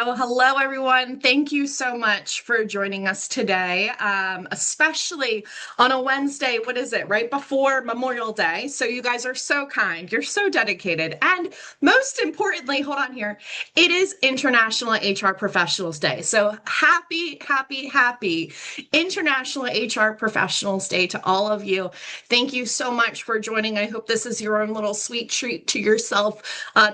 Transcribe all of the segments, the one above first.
Oh, hello, everyone. Thank you so much for joining us today, especially on a Wednesday. What is it? Right before Memorial Day. So you guys are so kind. You're so dedicated. And most importantly, hold on here, it is International HR Professionals Day. So happy, happy, happy International HR Professionals Day to all of you. Thank you so much for joining. I hope this is your own little sweet treat to yourself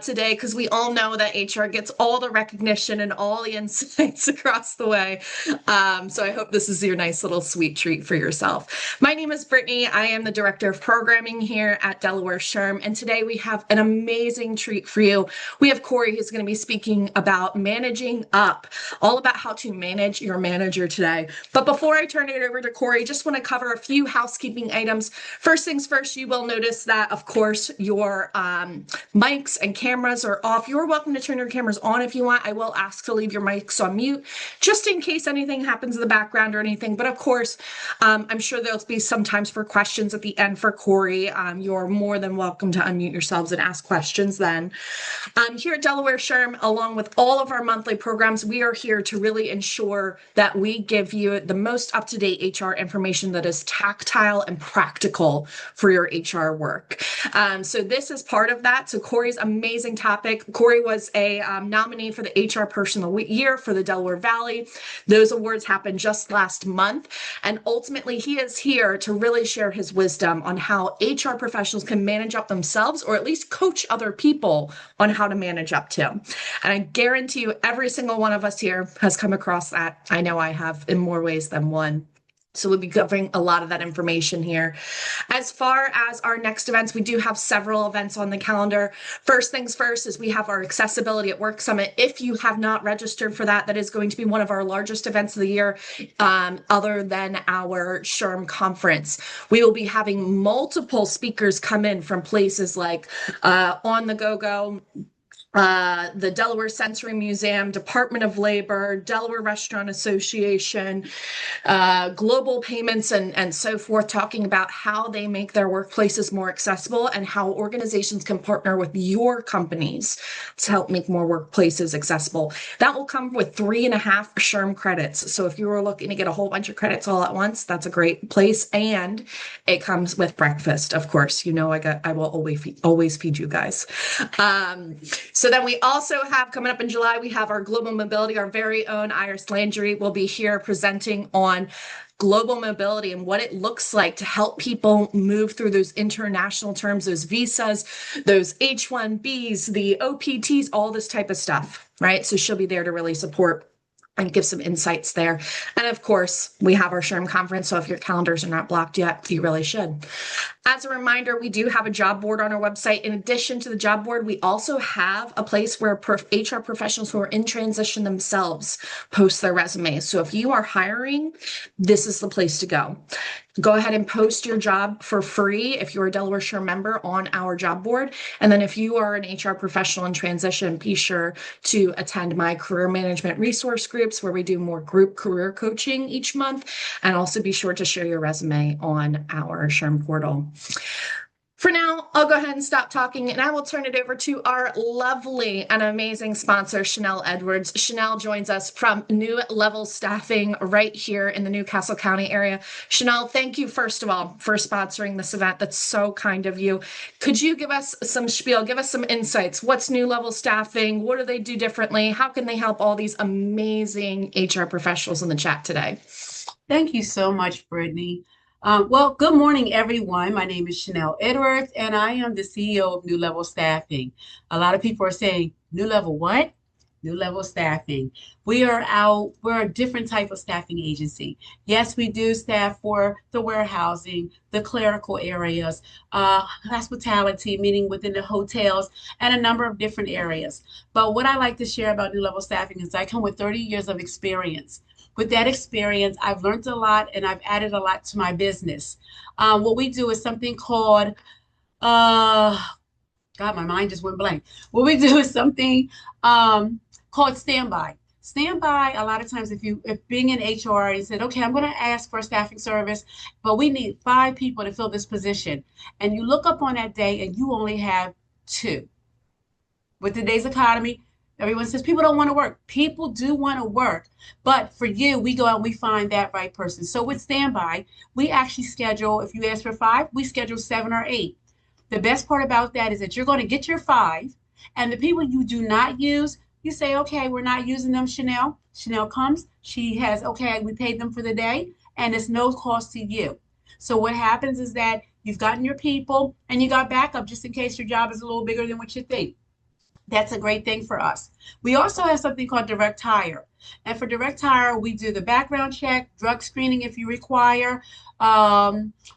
today, because we all know that HR gets all the recognition and all the insights across the way. So I hope this is your nice little sweet treat for yourself. My name is Brittany. I am the Director of Programming here at Delaware SHRM, and today we have an amazing treat for you. We have Corey, who's going to be speaking about managing up, all about how to manage your manager today. But before I turn it over to Corey, just want to cover a few housekeeping items. First things first, you will notice that, of course, your mics and cameras are off. You're welcome to turn your cameras on if you want. I will ask to leave your mics on mute just in case anything happens in the background or anything. But of course, I'm sure there'll be some times for questions at the end for Corey. You're more than welcome to unmute yourselves and ask questions then. Here at Delaware SHRM, along with all of our monthly programs, we are here to really ensure that we give you the most up-to-date HR information that is tactile and practical for your HR work. So this is part of that. So Corey's amazing topic. Corey was a nominee for the HR Person of the Year for the Delaware Valley. Those awards happened just last month. And ultimately, he is here to really share his wisdom on how HR professionals can manage up themselves, or at least coach other people on how to manage up to. And I guarantee you, every single one of us here has come across that. I know I have in more ways than one. So we'll be covering a lot of that information here. As far as our next events, we do have several events on the calendar. First things first is we have our Accessibility at Work Summit. If you have not registered for that, that is going to be one of our largest events of the year, other than our SHRM conference. We will be having multiple speakers come in from places like On the Go-Go, the Delaware Sensory Museum, Department of Labor, Delaware Restaurant Association, Global Payments, and so forth, talking about how they make their workplaces more accessible and how organizations can partner with your companies to help make more workplaces accessible. That will come with 3.5 SHRM credits. So if you were looking to get a whole bunch of credits all at once, that's a great place. And it comes with breakfast, of course. You know, I will always feed you guys. So then we also have, coming up in July, we have our Global Mobility. Our very own Iris Landry will be here presenting on global mobility and what it looks like to help people move through those international terms, those visas, those H-1Bs, the OPTs, all this type of stuff, right? So she'll be there to really support and give some insights there. And of course, we have our SHRM conference. So if your calendars are not blocked yet, you really should. As a reminder, we do have a job board on our website. In addition to the job board, we also have a place where HR professionals who are in transition themselves post their resumes. So if you are hiring, this is the place to go. Go ahead and post your job for free if you're a Delaware SHRM member on our job board. And then if you are an HR professional in transition, be sure to attend my career management resource groups where we do more group career coaching each month. And also be sure to share your resume on our SHRM portal. For now, I'll go ahead and stop talking, and I will turn it over to our lovely and amazing sponsor, Chanel Edwards. Chanel joins us from New Level Staffing right here in the Newcastle County area. Chanel, thank you, first of all, for sponsoring this event. That's so kind of you. Could you give us some spiel, give us some insights? What's New Level Staffing? What do they do differently? How can they help all these amazing HR professionals in the chat today? Thank you so much, Brittany. Well, good morning, everyone. My name is Chanel Edwards, and I am the CEO of New Level Staffing. A lot of people are saying, New Level what? New Level Staffing. We're a different type of staffing agency. Yes, we do staff for the warehousing, the clerical areas, hospitality, meaning within the hotels, and a number of different areas. But what I like to share about New Level Staffing is I come with 30 years of experience. With that experience, I've learned a lot and I've added a lot to my business. What we do is something called, God, my mind just went blank. What we do is something called standby. Standby, a lot of times if being in HR, you said, okay, I'm going to ask for a staffing service, but we need 5 people to fill this position. And you look up on that day and you only have 2. With today's economy, Everyone says people don't want to work. People do want to work. But for you, we go out and we find that right person. So with standby, we actually schedule, if you ask for five, we schedule 7 or 8. The best part about that is that you're going to get your five, and the people you do not use, you say, okay, we're not using them, Chanel. Chanel comes, she has, okay, we paid them for the day, and it's no cost to you. So what happens is that you've gotten your people and you got backup just in case your job is a little bigger than what you think. That's a great thing for us. We also have something called direct hire. And for direct hire, we do the background check, drug screening if you require,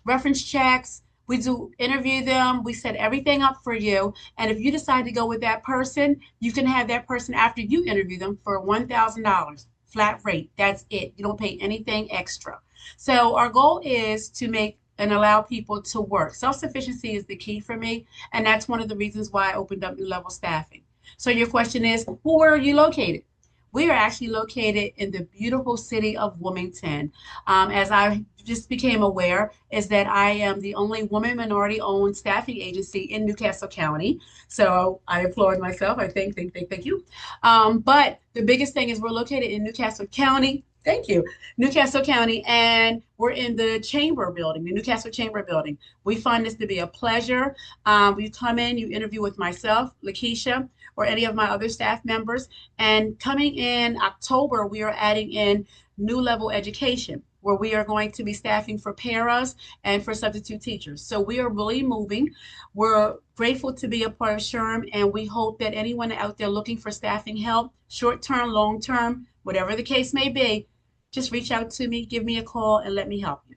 reference checks. We do interview them. We set everything up for you. And if you decide to go with that person, you can have that person after you interview them for $1,000 flat rate. That's it. You don't pay anything extra. So our goal is to make and allow people to work. Self-sufficiency is the key for me, and that's one of the reasons why I opened up New Level Staffing. So your question is, where are you located? We are actually located in the beautiful city of Wilmington. As I just became aware, is that I am the only woman minority-owned staffing agency in Newcastle County. So I applaud myself. I thank you. But the biggest thing is we're located in Newcastle County. Thank you. Newcastle County, and we're in the Chamber building, the Newcastle Chamber building. We find this to be a pleasure. You come in, you interview with myself, Lakeisha, or any of my other staff members. And coming in October, we are adding in New Level Education, where we are going to be staffing for paras and for substitute teachers. So we are really moving. We're grateful to be a part of SHRM, and we hope that anyone out there looking for staffing help, short-term, long-term, whatever the case may be, just reach out to me, give me a call, and let me help you.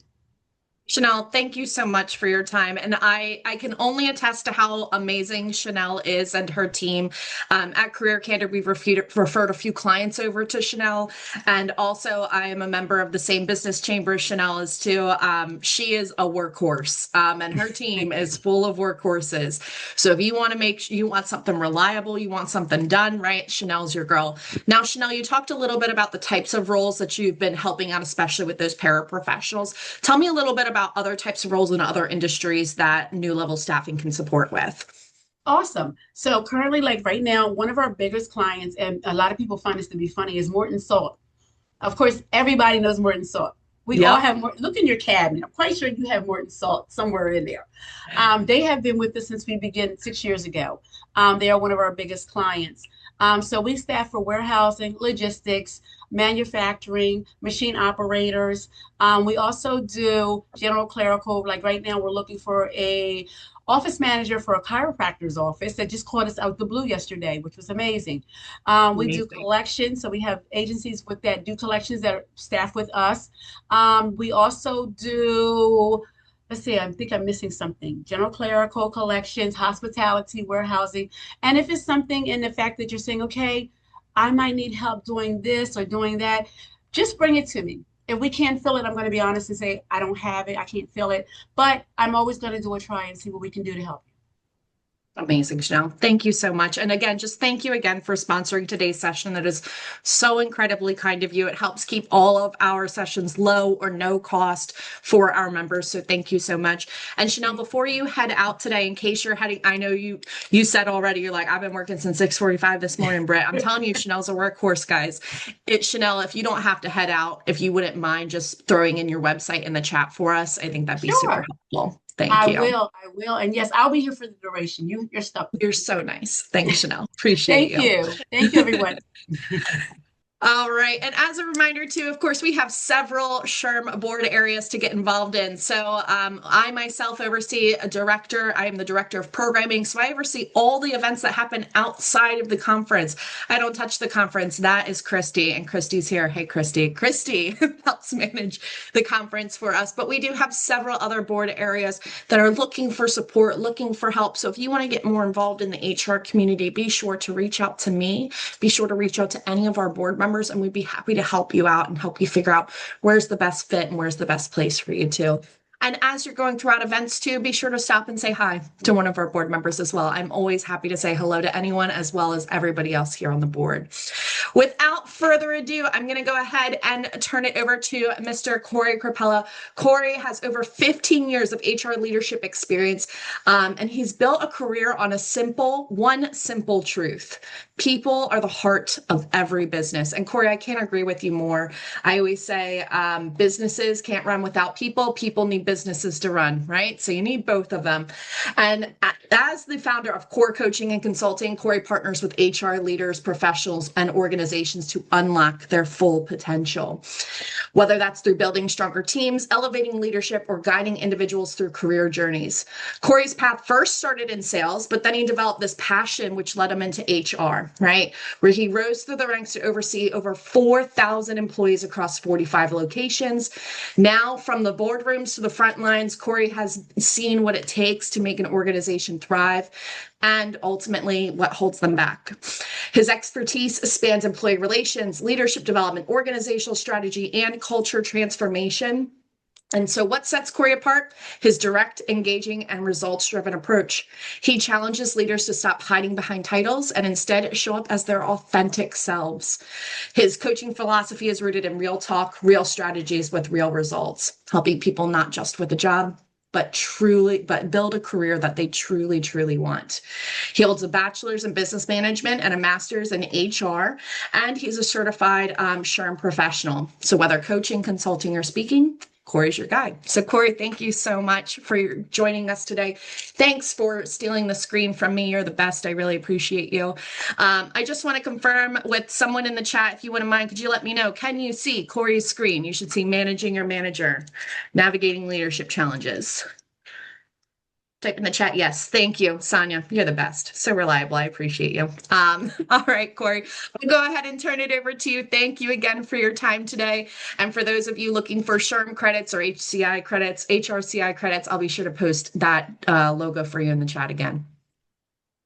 Chanel, thank you so much for your time. And I can only attest to how amazing Chanel is and her team. At Career Candid, we've referred a few clients over to Chanel. And also, I am a member of the same business chamber Chanel is too. She is a workhorse, and her team is full of workhorses. So if you want to you want something reliable, you want something done, right? Chanel's your girl. Now, Chanel, you talked a little bit about the types of roles that you've been helping out, especially with those paraprofessionals. Tell me a little bit about other types of roles in other industries that New Level Staffing can support with. Awesome. So currently, like right now, one of our biggest clients, and a lot of people find this to be funny, is Morton Salt. Of course, everybody knows Morton Salt. We all have more. Look in your cabinet. I'm quite sure you have Morton Salt somewhere in there. They have been with us since we began 6 years ago. They are one of our biggest clients. So we staff for warehousing, logistics, manufacturing, machine operators. We also do general clerical. Like right now, we're looking for a office manager for a chiropractor's office that just caught us out the blue yesterday, which was amazing. We do collections, so we have agencies with that do collections that are staffed with us. We also do, let's see, I think I'm missing something. General clerical, collections, hospitality, warehousing. And if it's something in the fact that you're saying, okay, I might need help doing this or doing that, just bring it to me. If we can't fill it, I'm going to be honest and say, I don't have it, I can't fill it. But I'm always going to do a try and see what we can do to help you. Amazing, Chanel. Thank you so much. And again, just thank you again for sponsoring today's session. That is so incredibly kind of you. It helps keep all of our sessions low or no cost for our members. So thank you so much. And Chanel, before you head out today, in case you're heading, I know you said already, you're like, I've been working since 6:45 this morning, Britt. I'm telling you, Chanel's a workhorse, guys. Chanel, if you don't have to head out, if you wouldn't mind just throwing in your website in the chat for us, I think that'd be super helpful. Thank you. I will. And yes, I'll be here for the duration. You're stuck. You're so nice. Thanks, Chanel. Appreciate you. Thank you, everyone. All right. And as a reminder, too, of course, we have several SHRM board areas to get involved in. So I myself oversee a director. I am the director of programming. So I oversee all the events that happen outside of the conference. I don't touch the conference. That is Christy. And Christy's here. Hey, Christy. Christy helps manage the conference for us. But we do have several other board areas that are looking for support, looking for help. So if you want to get more involved in the HR community, be sure to reach out to me. Be sure to reach out to any of our board members, and we'd be happy to help you out and help you figure out where's the best fit and where's the best place for you to. And as you're going throughout events too, be sure to stop and say hi to one of our board members as well. I'm always happy to say hello to anyone as well as everybody else here on the board. Without further ado, I'm going to go ahead and turn it over to Mr. Corey Crapella. Corey has over 15 years of HR leadership experience, and he's built a career on one simple truth. People are the heart of every business. And Corey, I can't agree with you more. I always say businesses can't run without people. People need businesses to run, right? So you need both of them. And as the founder of Core Coaching and Consulting, Corey partners with HR leaders, professionals, and organizations to unlock their full potential. Whether that's through building stronger teams, elevating leadership, or guiding individuals through career journeys. Corey's path first started in sales, but then he developed this passion which led him into HR, right? Where he rose through the ranks to oversee over 4,000 employees across 45 locations. Now, from the boardrooms to the front lines, Corey has seen what it takes to make an organization thrive and ultimately what holds them back. His expertise spans employee relations, leadership development, organizational strategy, and culture transformation. And so what sets Corey apart? His direct, engaging, and results-driven approach. He challenges leaders to stop hiding behind titles and instead show up as their authentic selves. His coaching philosophy is rooted in real talk, real strategies with real results, helping people not just with a job, but build a career that they truly want. He holds a bachelor's in business management and a master's in HR, and he's a certified SHRM professional. So whether coaching, consulting, or speaking, Corey's your guide. So Corey, thank you so much for joining us today. Thanks for stealing the screen from me. You're the best. I really appreciate you. I just want to confirm with someone in the chat, if you wouldn't mind, could you let me know, can you see Corey's screen? You should see managing your manager, navigating leadership challenges. Type in the chat, yes. Thank you, Sonia. You're the best. So reliable. I appreciate you. All right, Corey, we'll go ahead and turn it over to you. Thank you again for your time today. And for those of you looking for SHRM credits or HCI credits, HRCI credits, I'll be sure to post that logo for you in the chat again.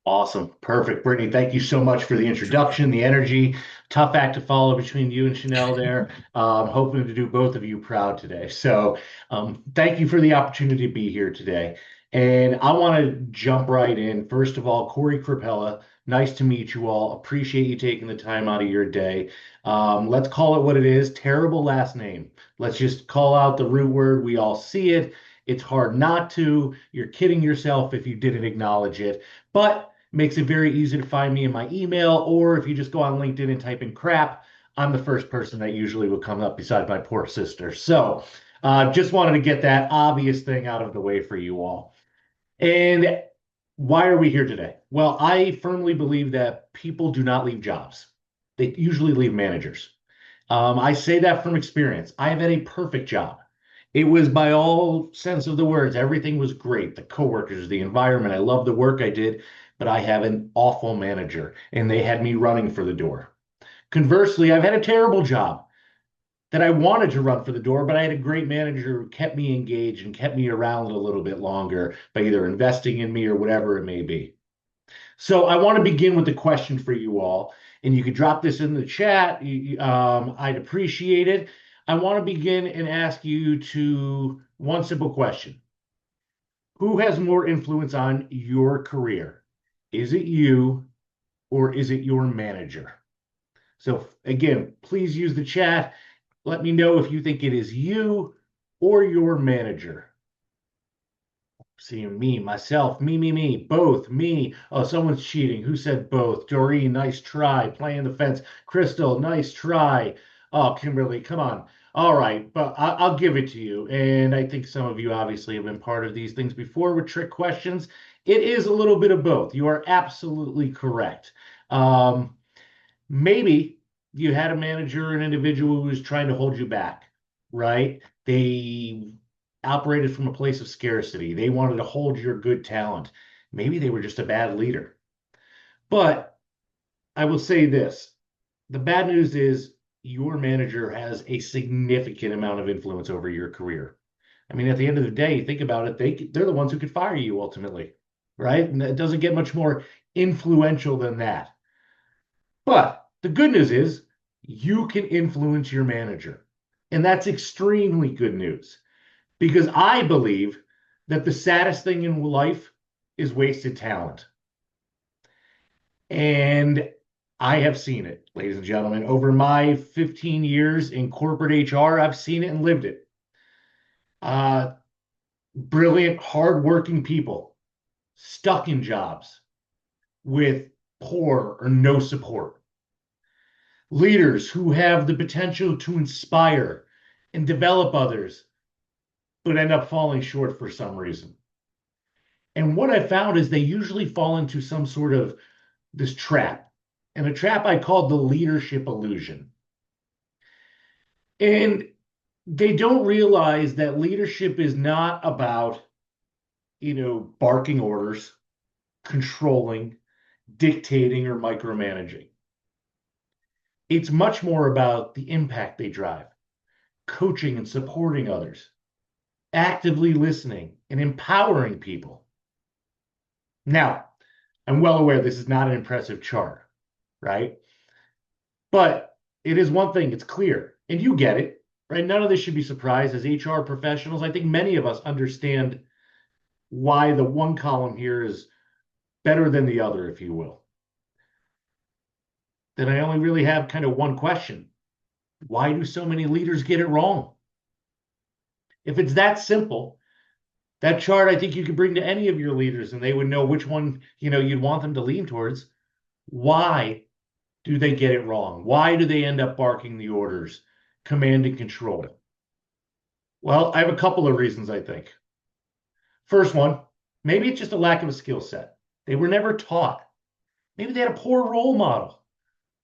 Awesome. Perfect. Brittany, thank you so much for the introduction, the energy. Tough act to follow between you and Chanel there. Hoping to do both of you proud today. So thank you for the opportunity to be here today. And I want to jump right in. First of all, Corey Crapella, nice to meet you all. Appreciate you taking the time out of your day. Let's call it what it is. Terrible last name. Let's just call out the root word. We all see it. It's hard not to. You're kidding yourself if you didn't acknowledge it. But makes it very easy to find me in my email, or if you just go on LinkedIn and type in crap, I'm the first person that usually will come up beside my poor sister. So just wanted to get that obvious thing out of the way for you all. And why are we here today? Well, I firmly believe that people do not leave jobs. They usually leave managers. I say that from experience. I have had a perfect job. It was by all sense of the words. Everything was great. The coworkers, the environment. I loved the work I did, but I have an awful manager, and they had me running for the door. Conversely, I've had a terrible job that I wanted to run for the door, but I had a great manager who kept me engaged and kept me around a little bit longer by either investing in me or whatever it may be. So I want to begin with the question for you all, and you could drop this in the chat. I'd appreciate it. I want to begin and ask you to one simple question. Who has more influence on your career? Is it you or is it your manager? So again, please use the chat. Let me know if you think it is you or your manager. Seeing me, myself, me, both, me. Oh, someone's cheating. Who said both? Doreen, nice try. Playing the fence. Crystal, nice try. Oh, Kimberly, come on. All right, but I'll give it to you. And I think some of you obviously have been part of these things before with trick questions. It is a little bit of both. You are absolutely correct. Maybe you had a manager or an individual who was trying to hold you back, right? They operated from a place of scarcity. They wanted to hold your good talent. Maybe they were just a bad leader. But I will say this. The bad news is your manager has a significant amount of influence over your career. I mean, at the end of the day, think about it, they're the ones who could fire you ultimately, right? And it doesn't get much more influential than that. But the good news is you can influence your manager. And that's extremely good news. because I believe that the saddest thing in life is wasted talent. And I have seen it, ladies and gentlemen. Over my 15 years in corporate HR, I've seen it and lived it. Uh, Brilliant, hardworking people stuck in jobs with poor or no support. Leaders who have the potential to inspire and develop others, but end up falling short for some reason. And what I found is they usually fall into some sort of this trap, and a trap I called the leadership illusion. And they don't realize that leadership is not about, barking orders, controlling, dictating, or micromanaging. It's much more about the impact they drive, coaching and supporting others, actively listening and empowering people. Now, I'm well aware this is not an impressive chart, right? But it is one thing, it's clear, and you get it, right? None of this should be surprised as HR professionals. I think many of us understand why the one column here is better than the other, if you will. Then I only really have kind of one question. Why do so many leaders get it wrong? If it's that simple, that chart I think you could bring to any of your leaders and they would know which one, you'd want them to lean towards. Why do they get it wrong? Why do they end up barking the orders, command and control? Well, I have a couple of reasons, I think. First one, maybe it's just a lack of a skill set. They were never taught. Maybe they had a poor role model,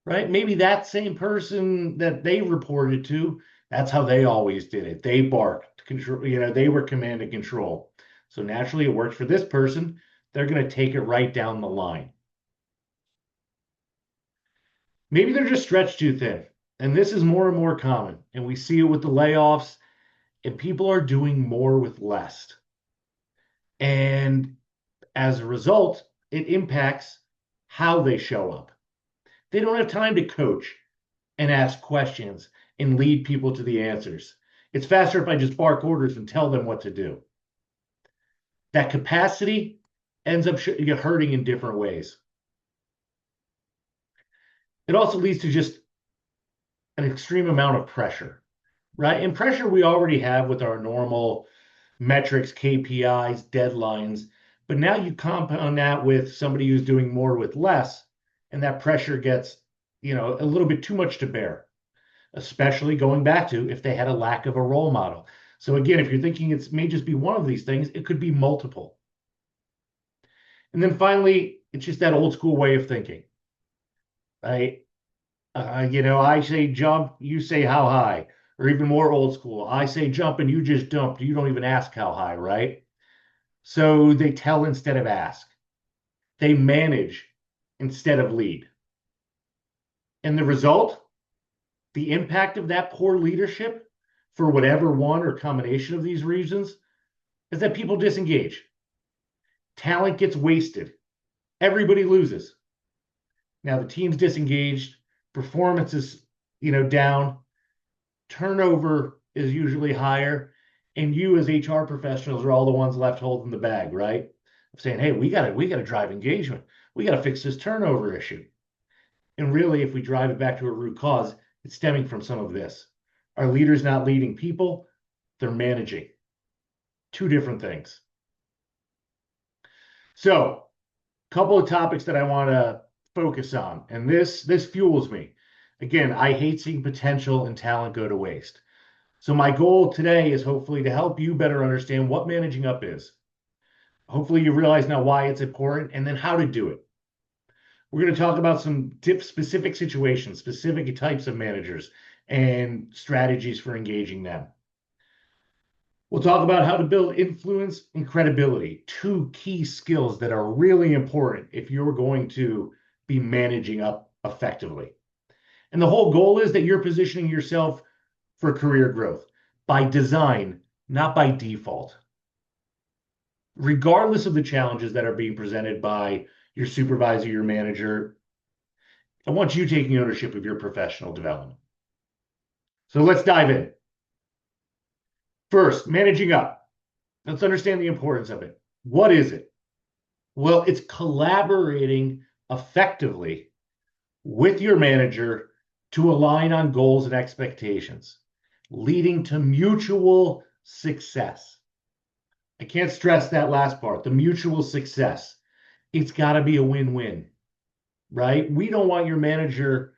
right? Maybe that same person that they reported to, that's how they always did it. They barked, control, they were command and control. So naturally it worked for this person. They're going to take it right down the line. Maybe they're just stretched too thin. And this is more and more common. And we see it with the layoffs, and people are doing more with less. And as a result, it impacts how they show up. They don't have time to coach and ask questions and lead people to the answers. It's faster if I just bark orders and tell them what to do. That capacity ends up hurting in different ways. It also leads to just an extreme amount of pressure, right? And pressure we already have with our normal metrics, KPIs, deadlines. But now you compound that with somebody who's doing more with less, and that pressure gets, a little bit too much to bear, especially going back to if they had a lack of a role model. So again, if you're thinking it may just be one of these things, it could be multiple. And then finally, it's just that old school way of thinking, right? I say jump, you say how high, or even more old school. I say jump and you just dump. You don't even ask how high, right? So they tell instead of ask. They manage instead of lead. And the result, the impact of that poor leadership for whatever one or combination of these reasons is that people disengage. Talent gets wasted. Everybody loses. Now the team's disengaged, performance is, down, turnover is usually higher, and you as HR professionals are all the ones left holding the bag, right? Saying, hey, we gotta drive engagement. We gotta fix this turnover issue. And really, if we drive it back to a root cause, it's stemming from some of this. Our leaders not leading people, they're managing. Two different things. So, a couple of topics that I want to focus on, and this fuels me. Again, I hate seeing potential and talent go to waste. So my goal today is hopefully to help you better understand what managing up is. Hopefully you realize now why it's important and then how to do it. We're going to talk about some specific situations, specific types of managers, and strategies for engaging them. We'll talk about how to build influence and credibility, two key skills that are really important if you're going to be managing up effectively. And the whole goal is that you're positioning yourself for career growth by design, not by default. Regardless of the challenges that are being presented by your supervisor, your manager, I want you taking ownership of your professional development. So let's dive in. First, managing up. Let's understand the importance of it. What is it? Well, it's collaborating effectively with your manager to align on goals and expectations, leading to mutual success. I can't stress that last part, the mutual success. It's got to be a win-win, right? We don't want your manager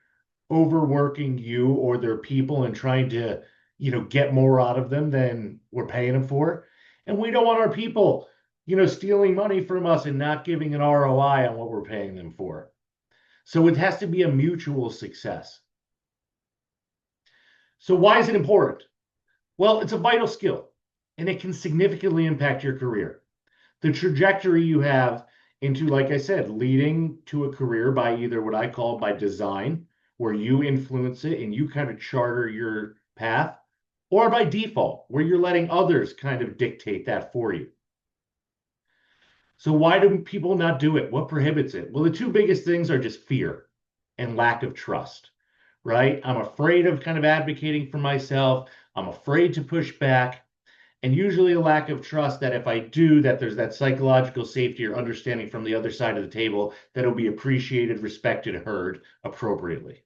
overworking you or their people and trying to, get more out of them than we're paying them for. And we don't want our people, stealing money from us and not giving an ROI on what we're paying them for. So it has to be a mutual success. So why is it important? Well, it's a vital skill and it can significantly impact your career. The trajectory you have into, like I said, leading to a career by either what I call by design, where you influence it and you kind of charter your path, or by default, where you're letting others kind of dictate that for you. So why do people not do it? What prohibits it? Well, the two biggest things are just fear and lack of trust, right? I'm afraid of kind of advocating for myself. I'm afraid to push back. And usually a lack of trust that if I do, that there's that psychological safety or understanding from the other side of the table that it'll be appreciated, respected, heard appropriately.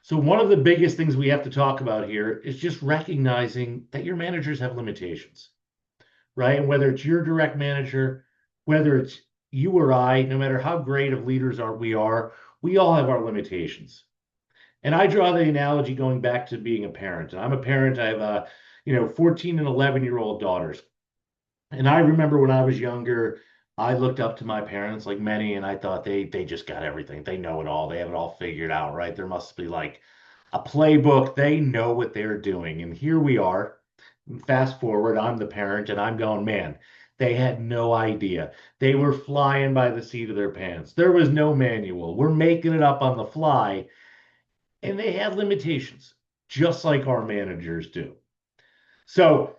So one of the biggest things we have to talk about here is just recognizing that your managers have limitations, right? And whether it's your direct manager, whether it's you or I, no matter how great of leaders we all have our limitations. And I draw the analogy going back to being a parent. I'm a parent. I have 14 and 11-year-old daughters. And I remember when I was younger, I looked up to my parents like many, and I thought they just got everything. They know it all. They have it all figured out, right? There must be like a playbook. They know what they're doing. And here we are. Fast forward, I'm the parent, and I'm going, man, they had no idea. They were flying by the seat of their pants. There was no manual. We're making it up on the fly. And they had limitations, just like our managers do. So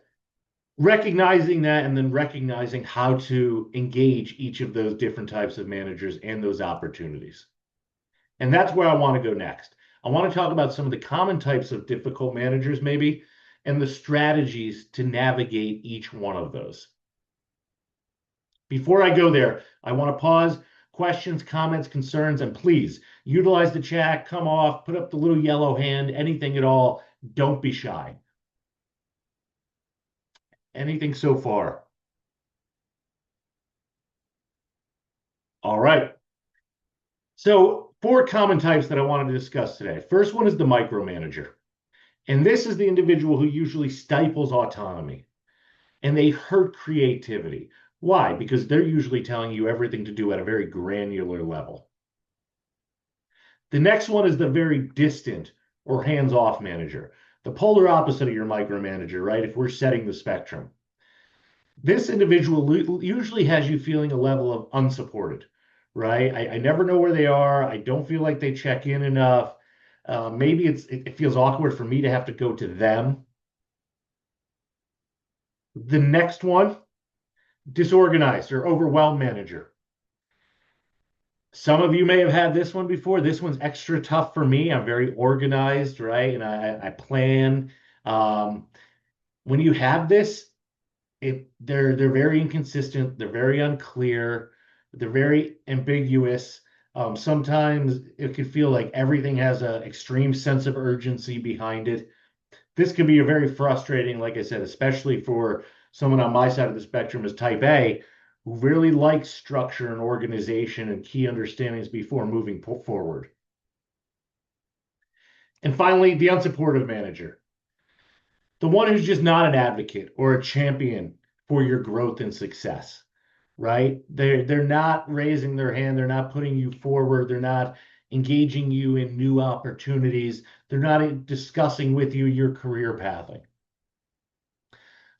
recognizing that and then recognizing how to engage each of those different types of managers and those opportunities. And that's where I want to go next. I want to talk about some of the common types of difficult managers, maybe, and the strategies to navigate each one of those. Before I go there, I want to pause. Questions, comments, concerns, and please utilize the chat, come off, put up the little yellow hand, anything at all. Don't be shy. Anything so far? All right. So 4 common types that I wanted to discuss today. First one is the micromanager. And this is the individual who usually stifles autonomy and they hurt creativity. Why? Because they're usually telling you everything to do at a very granular level. The next one is the very distant or hands-off manager, the polar opposite of your micromanager, right? If we're setting the spectrum. This individual usually has you feeling a level of unsupported, right? I never know where they are. I don't feel like they check in enough. Maybe it feels awkward for me to have to go to them. The next one, disorganized or overwhelmed manager. Some of you may have had this one before. This one's extra tough for me. I'm very organized, right? And I plan. When you have this, they're very inconsistent. They're very unclear. They're very ambiguous. Sometimes it can feel like everything has an extreme sense of urgency behind it. This can be a very frustrating, like I said, especially for someone on my side of the spectrum as type A, who really likes structure and organization and key understandings before moving forward. And finally, the unsupportive manager, the one who's just not an advocate or a champion for your growth and success, right? They're not raising their hand. They're not putting you forward. They're not engaging you in new opportunities. They're not discussing with you your career pathing.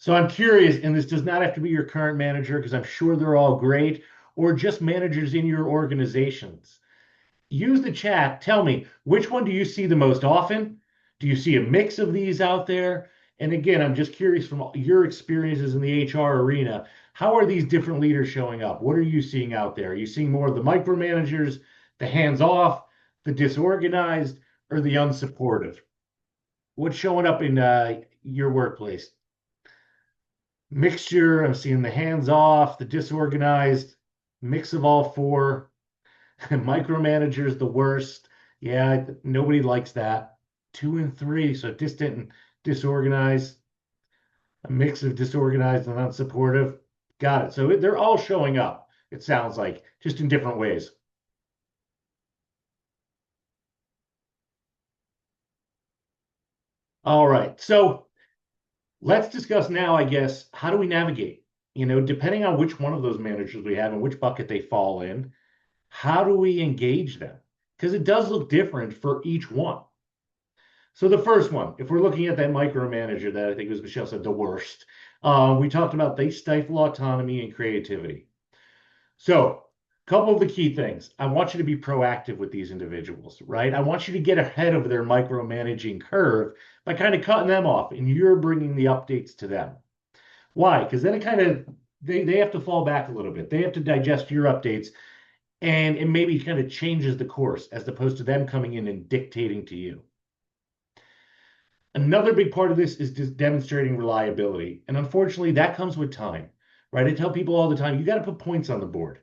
So I'm curious, and this does not have to be your current manager because I'm sure they're all great, or just managers in your organizations. Use the chat. Tell me, which one do you see the most often? Do you see a mix of these out there? And again, I'm just curious from your experiences in the HR arena, how are these different leaders showing up? What are you seeing out there? Are you seeing more of the micromanagers, the hands-off, the disorganized, or the unsupportive? What's showing up in your workplace. Mixture, I'm seeing the hands off, the disorganized, mix of all four. Micromanagers, the worst. Yeah, nobody likes that. Two and three, so distant and disorganized, a mix of disorganized and unsupportive. Got it. So they're all showing up, it sounds like, just in different ways. All right. So let's discuss now, I guess, how do we navigate? Depending on which one of those managers we have and which bucket they fall in, how do we engage them? Because it does look different for each one. So the first one, if we're looking at that micromanager that I think was Michelle said the worst, we talked about they stifle autonomy and creativity. So a couple of the key things. I want you to be proactive with these individuals, right? I want you to get ahead of their micromanaging curve by kind of cutting them off and you're bringing the updates to them. Why? Because then it kind of, they have to fall back a little bit. They have to digest your updates and it maybe kind of changes the course as opposed to them coming in and dictating to you. Another big part of this is just demonstrating reliability. And unfortunately, that comes with time, right? I tell people all the time, you got to put points on the board.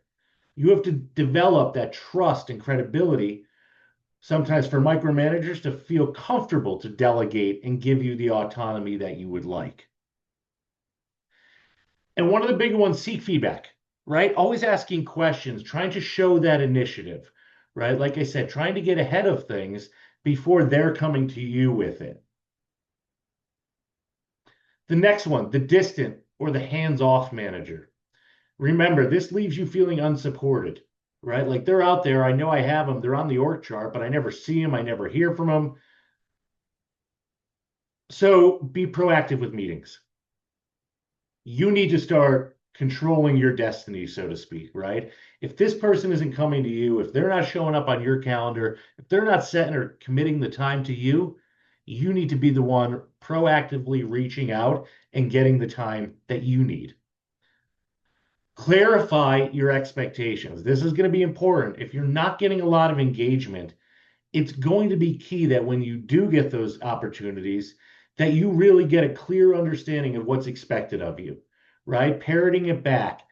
You have to develop that trust and credibility, sometimes for micromanagers to feel comfortable to delegate and give you the autonomy that you would like. And one of the big ones, seek feedback, right? Always asking questions, trying to show that initiative, right? Like I said, trying to get ahead of things before they're coming to you with it. The next one, the distant or the hands-off manager. Remember, this leaves you feeling unsupported, right? Like they're out there. I know I have them. They're on the org chart, but I never see them. I never hear from them. So be proactive with meetings. You need to start controlling your destiny, so to speak, right? If this person isn't coming to you, if they're not showing up on your calendar, if they're not setting or committing the time to you, you need to be the one proactively reaching out and getting the time that you need. Clarify your expectations. This is going to be important. If you're not getting a lot of engagement, it's going to be key that when you do get those opportunities, that you really get a clear understanding of what's expected of you, right? Parroting it back,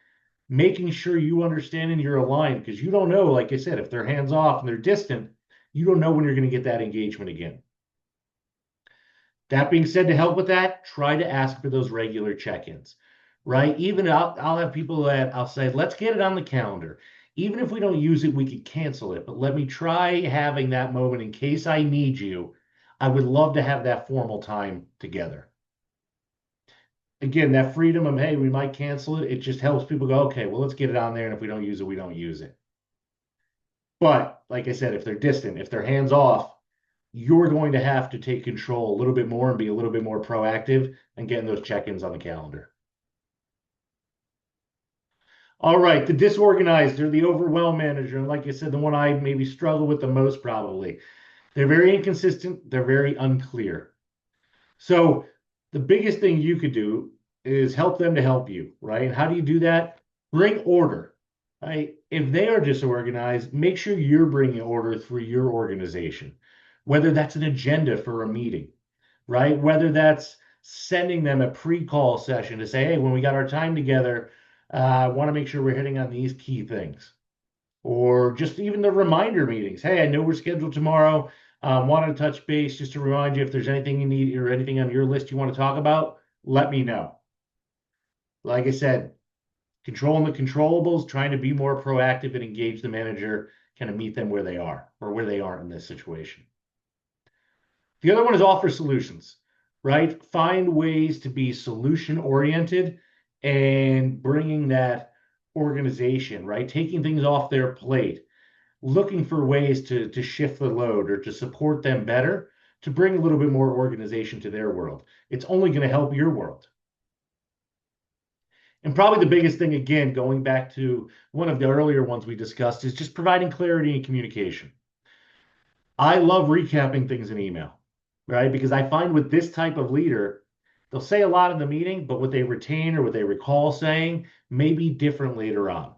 making sure you understand and you're aligned because you don't know, like I said, if they're hands off and they're distant, you don't know when you're going to get that engagement again. That being said, to help with that, try to ask for those regular check-ins, right? Even I'll have people that I'll say, let's get it on the calendar. Even if we don't use it, we could cancel it, but let me try having that moment in case I need you. I would love to have that formal time together. Again, that freedom of, hey, we might cancel it. It just helps people go, okay, well, let's get it on there. And if we don't use it, we don't use it. But like I said, if they're distant, if they're hands off, you're going to have to take control a little bit more and be a little bit more proactive and getting those check-ins on the calendar. All right, the disorganized or the overwhelmed manager, and like I said, the one I maybe struggle with the most probably. They're very inconsistent. They're very unclear. So the biggest thing you could do is help them to help you, right? And how do you do that? Bring order, right? If they are disorganized, make sure you're bringing order through your organization, whether that's an agenda for a meeting, right? Whether that's sending them a pre-call session to say, hey, when we got our time together, I want to make sure we're hitting on these key things. Or just even the reminder meetings. Hey, I know we're scheduled tomorrow. Want to touch base just to remind you if there's anything you need or anything on your list you want to talk about, let me know. Like I said, controlling the controllables, trying to be more proactive and engage the manager, kind of meet them where they are or where they aren't in this situation. The other one is offer solutions, right? Find ways to be solution oriented and bringing that organization, right? Taking things off their plate, looking for ways to shift the load or to support them better, to bring a little bit more organization to their world. It's only going to help your world. And probably the biggest thing, again, going back to one of the earlier ones we discussed, is just providing clarity and communication. I love recapping things in email, right? Because I find with this type of leader, they'll say a lot in the meeting, but what they retain or what they recall saying may be different later on.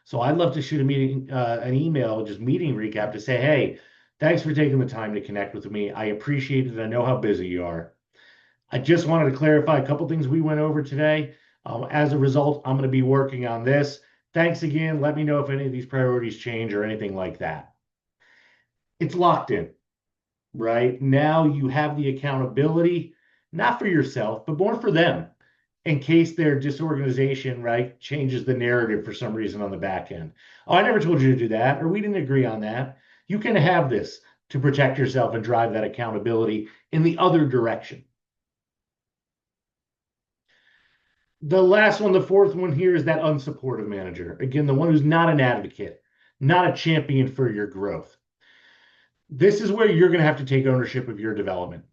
So I'd love to shoot a meeting, an email, just meeting recap to say, hey, thanks for taking the time to connect with me. I appreciate it. I know how busy you are. I just wanted to clarify a couple things we went over today. As a result, I'm going to be working on this. Thanks again. Let me know if any of these priorities change or anything like that. It's locked in, right? Now you have the accountability, not for yourself, but more for them in case their disorganization, right, changes the narrative for some reason on the back end. Oh, I never told you to do that, or we didn't agree on that. You can have this to protect yourself and drive that accountability in the other direction. The last one, the fourth one here, is that unsupportive manager. Again, the one who's not an advocate, not a champion for your growth. This is where you're going to have to take ownership of your development,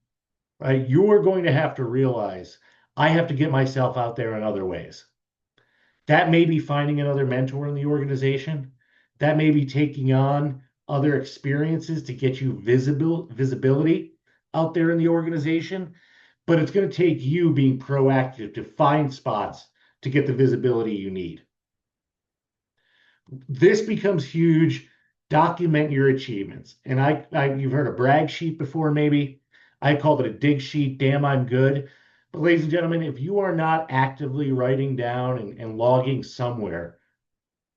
right? You're going to have to realize I have to get myself out there in other ways. That may be finding another mentor in the organization. That may be taking on other experiences to get you visibility out there in the organization. But it's going to take you being proactive to find spots to get the visibility you need. This becomes huge. Document your achievements. And you've heard a brag sheet before, maybe. I called it a dig sheet. Damn, I'm good. But ladies and gentlemen, if you are not actively writing down and logging somewhere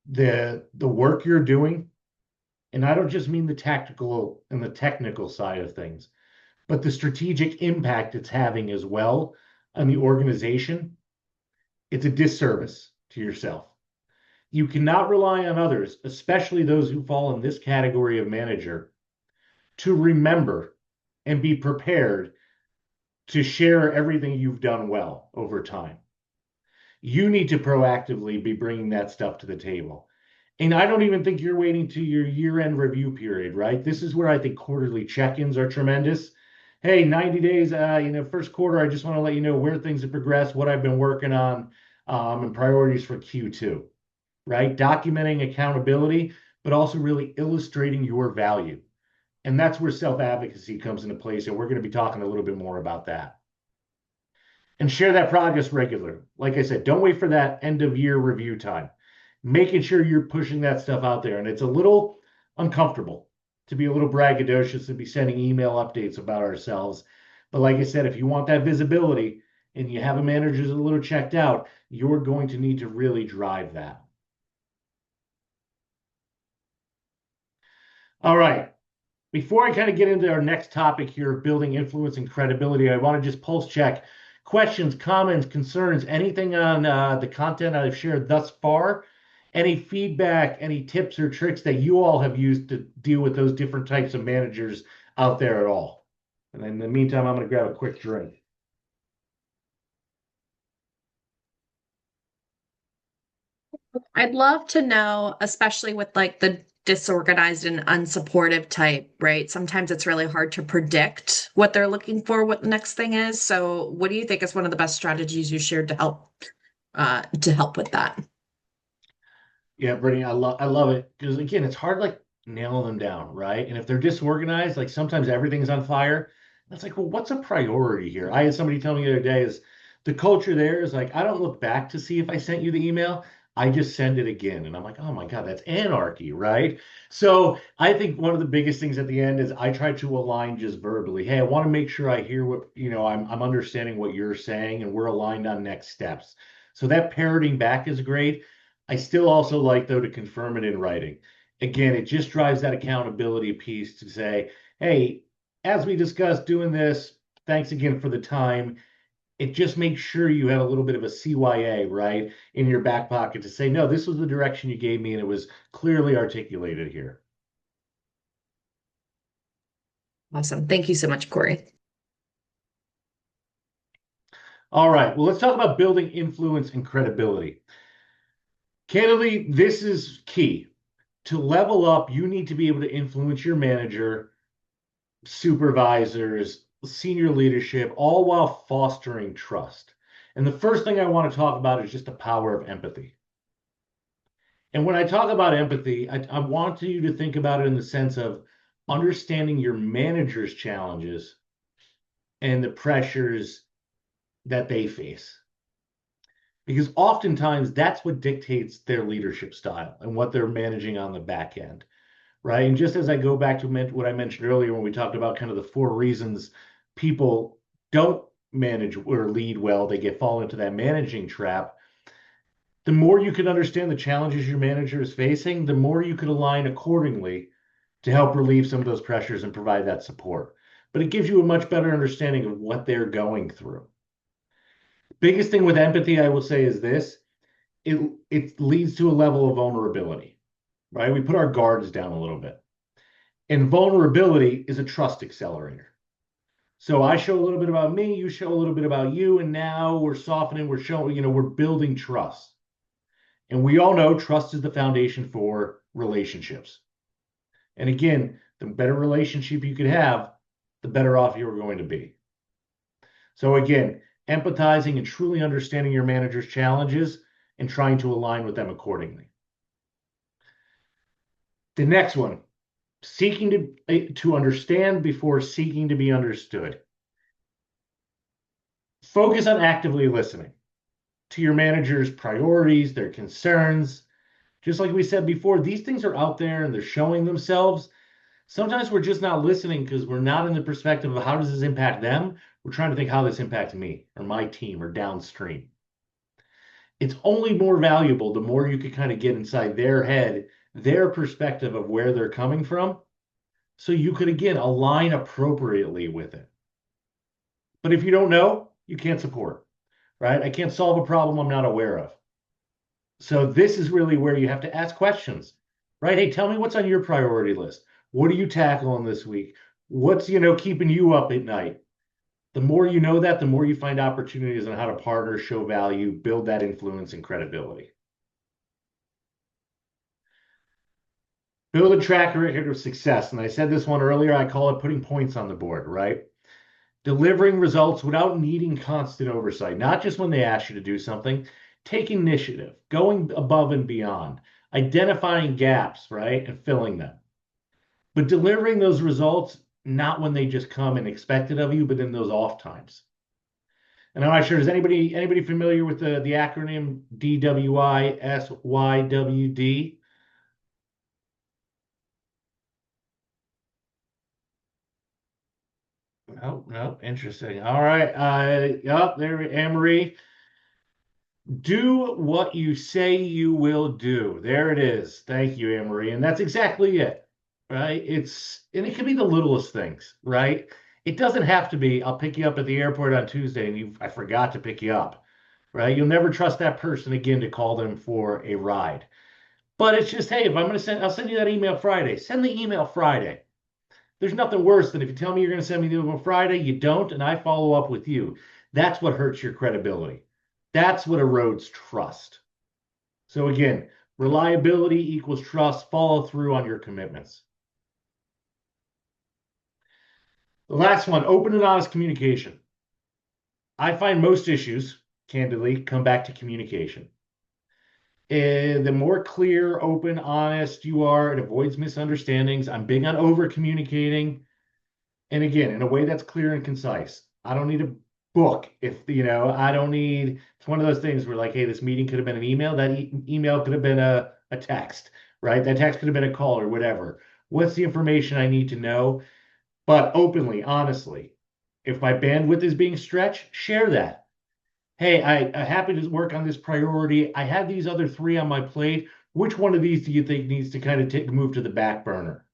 the work you're doing, and I don't just mean the tactical and the technical side of things, but the strategic impact it's having as well on the organization, it's a disservice to yourself. You cannot rely on others, especially those who fall in this category of manager, to remember and be prepared to share everything you've done well over time. You need to proactively be bringing that stuff to the table. And I don't even think you're waiting to your year-end review period, right? This is where I think quarterly check-ins are tremendous. Hey, 90 days, first quarter, I just want to let you know where things have progressed, what I've been working on, and priorities for Q2, right? Documenting accountability, but also really illustrating your value. And that's where self-advocacy comes into place, and we're going to be talking a little bit more about that. And share that progress regularly. Like I said, don't wait for that end-of-year review time. Making sure you're pushing that stuff out there. And it's a little uncomfortable to be a little braggadocious and be sending email updates about ourselves. But like I said, if you want that visibility and you have a manager who's a little checked out, you're going to need to really drive that. All right. Before I kind of get into our next topic here of building influence and credibility, I want to just pulse check questions, comments, concerns, anything on the content I've shared thus far. Any feedback, any tips or tricks that you all have used to deal with those different types of managers out there at all? And in the meantime, I'm going to grab a quick drink. I'd love to know, especially with like the disorganized and unsupportive type, right? Sometimes it's really hard to predict what they're looking for, what the next thing is. So what do you think is one of the best strategies you shared to help with that? Yeah, Brittany, I love it because again, it's hard like nailing them down, right? And if they're disorganized, like sometimes everything's on fire. That's like, well, what's a priority here? I had somebody tell me the other day is the culture there is like, I don't look back to see if I sent you the email. I just send it again. And I'm like, oh my God, that's anarchy, right? So I think one of the biggest things at the end is I try to align just verbally. Hey, I want to make sure I hear what, I'm understanding what you're saying and we're aligned on next steps. So that parroting back is great. I still also like, though, to confirm it in writing. Again, it just drives that accountability piece to say, hey, as we discussed doing this, thanks again for the time. It just makes sure you have a little bit of a CYA, right, in your back pocket to say, no, this was the direction you gave me, and it was clearly articulated here. Awesome. Thank you so much, Corey. All right. Well, let's talk about building influence and credibility. Candidly, this is key. To level up, you need to be able to influence your manager, supervisors, senior leadership, all while fostering trust. And the first thing I want to talk about is just the power of empathy. And when I talk about empathy, I want you to think about it in the sense of understanding your manager's challenges and the pressures that they face. Because oftentimes that's what dictates their leadership style and what they're managing on the back end, right? And just as I go back to what I mentioned earlier when we talked about kind of the 4 reasons people don't manage or lead well, they fall into that managing trap. The more you can understand the challenges your manager is facing, the more you could align accordingly to help relieve some of those pressures and provide that support. But it gives you a much better understanding of what they're going through. Biggest thing with empathy, I will say, is this: it leads to a level of vulnerability, right? We put our guards down a little bit. And vulnerability is a trust accelerator. So I show a little bit about me, you show a little bit about you, and now we're softening, we're showing, we're building trust. And we all know trust is the foundation for relationships. And again, the better relationship you could have, the better off you're going to be. So again, empathizing and truly understanding your manager's challenges and trying to align with them accordingly. The next one, seeking to understand before seeking to be understood. Focus on actively listening to your manager's priorities, their concerns. Just like we said before, these things are out there and they're showing themselves. Sometimes we're just not listening because we're not in the perspective of how does this impact them. We're trying to think how this impacts me or my team or downstream. It's only more valuable the more you can kind of get inside their head, their perspective of where they're coming from, so you could, again, align appropriately with it. But if you don't know, you can't support, right? I can't solve a problem I'm not aware of. So this is really where you have to ask questions, right? Hey, tell me what's on your priority list. What are you tackling this week? What's, keeping you up at night? The more you know that, the more you find opportunities on how to partner, show value, build that influence and credibility. Build a track record of success. And I said this one earlier, I call it putting points on the board, right? Delivering results without needing constant oversight, not just when they ask you to do something. Take initiative, going above and beyond, identifying gaps, right, and filling them. But delivering those results, not when they just come and expect it of you, but in those off times. And I'm not sure, is anybody familiar with the acronym DWISYWD? Oh, no, interesting. All right. Yep, there, Anne-Marie. Do what you say you will do. There it is. Thank you, Anne-Marie. And that's exactly it, right? And it can be the littlest things, right? It doesn't have to be, I'll pick you up at the airport on Tuesday and I forgot to pick you up, right? You'll never trust that person again to call them for a ride. But it's just, hey, if I'm going to I'll send you that email Friday. Send the email Friday. There's nothing worse than if you tell me you're going to send me the email Friday, you don't, and I follow up with you. That's what hurts your credibility. That's what erodes trust. So again, reliability equals trust, follow through on your commitments. The last one, open and honest communication. I find most issues, candidly, come back to communication. And the more clear, open, honest you are, it avoids misunderstandings. I'm big on over communicating. And again, in a way that's clear and concise. I don't need a book. I don't need, it's one of those things where like, hey, this meeting could have been an email. That email could have been a text, right? That text could have been a call or whatever. What's the information I need to know? But openly, honestly, if my bandwidth is being stretched, share that. Hey, I'm happy to work on this priority. I have these other 3 on my plate. Which one of these do you think needs to kind of move to the back burner?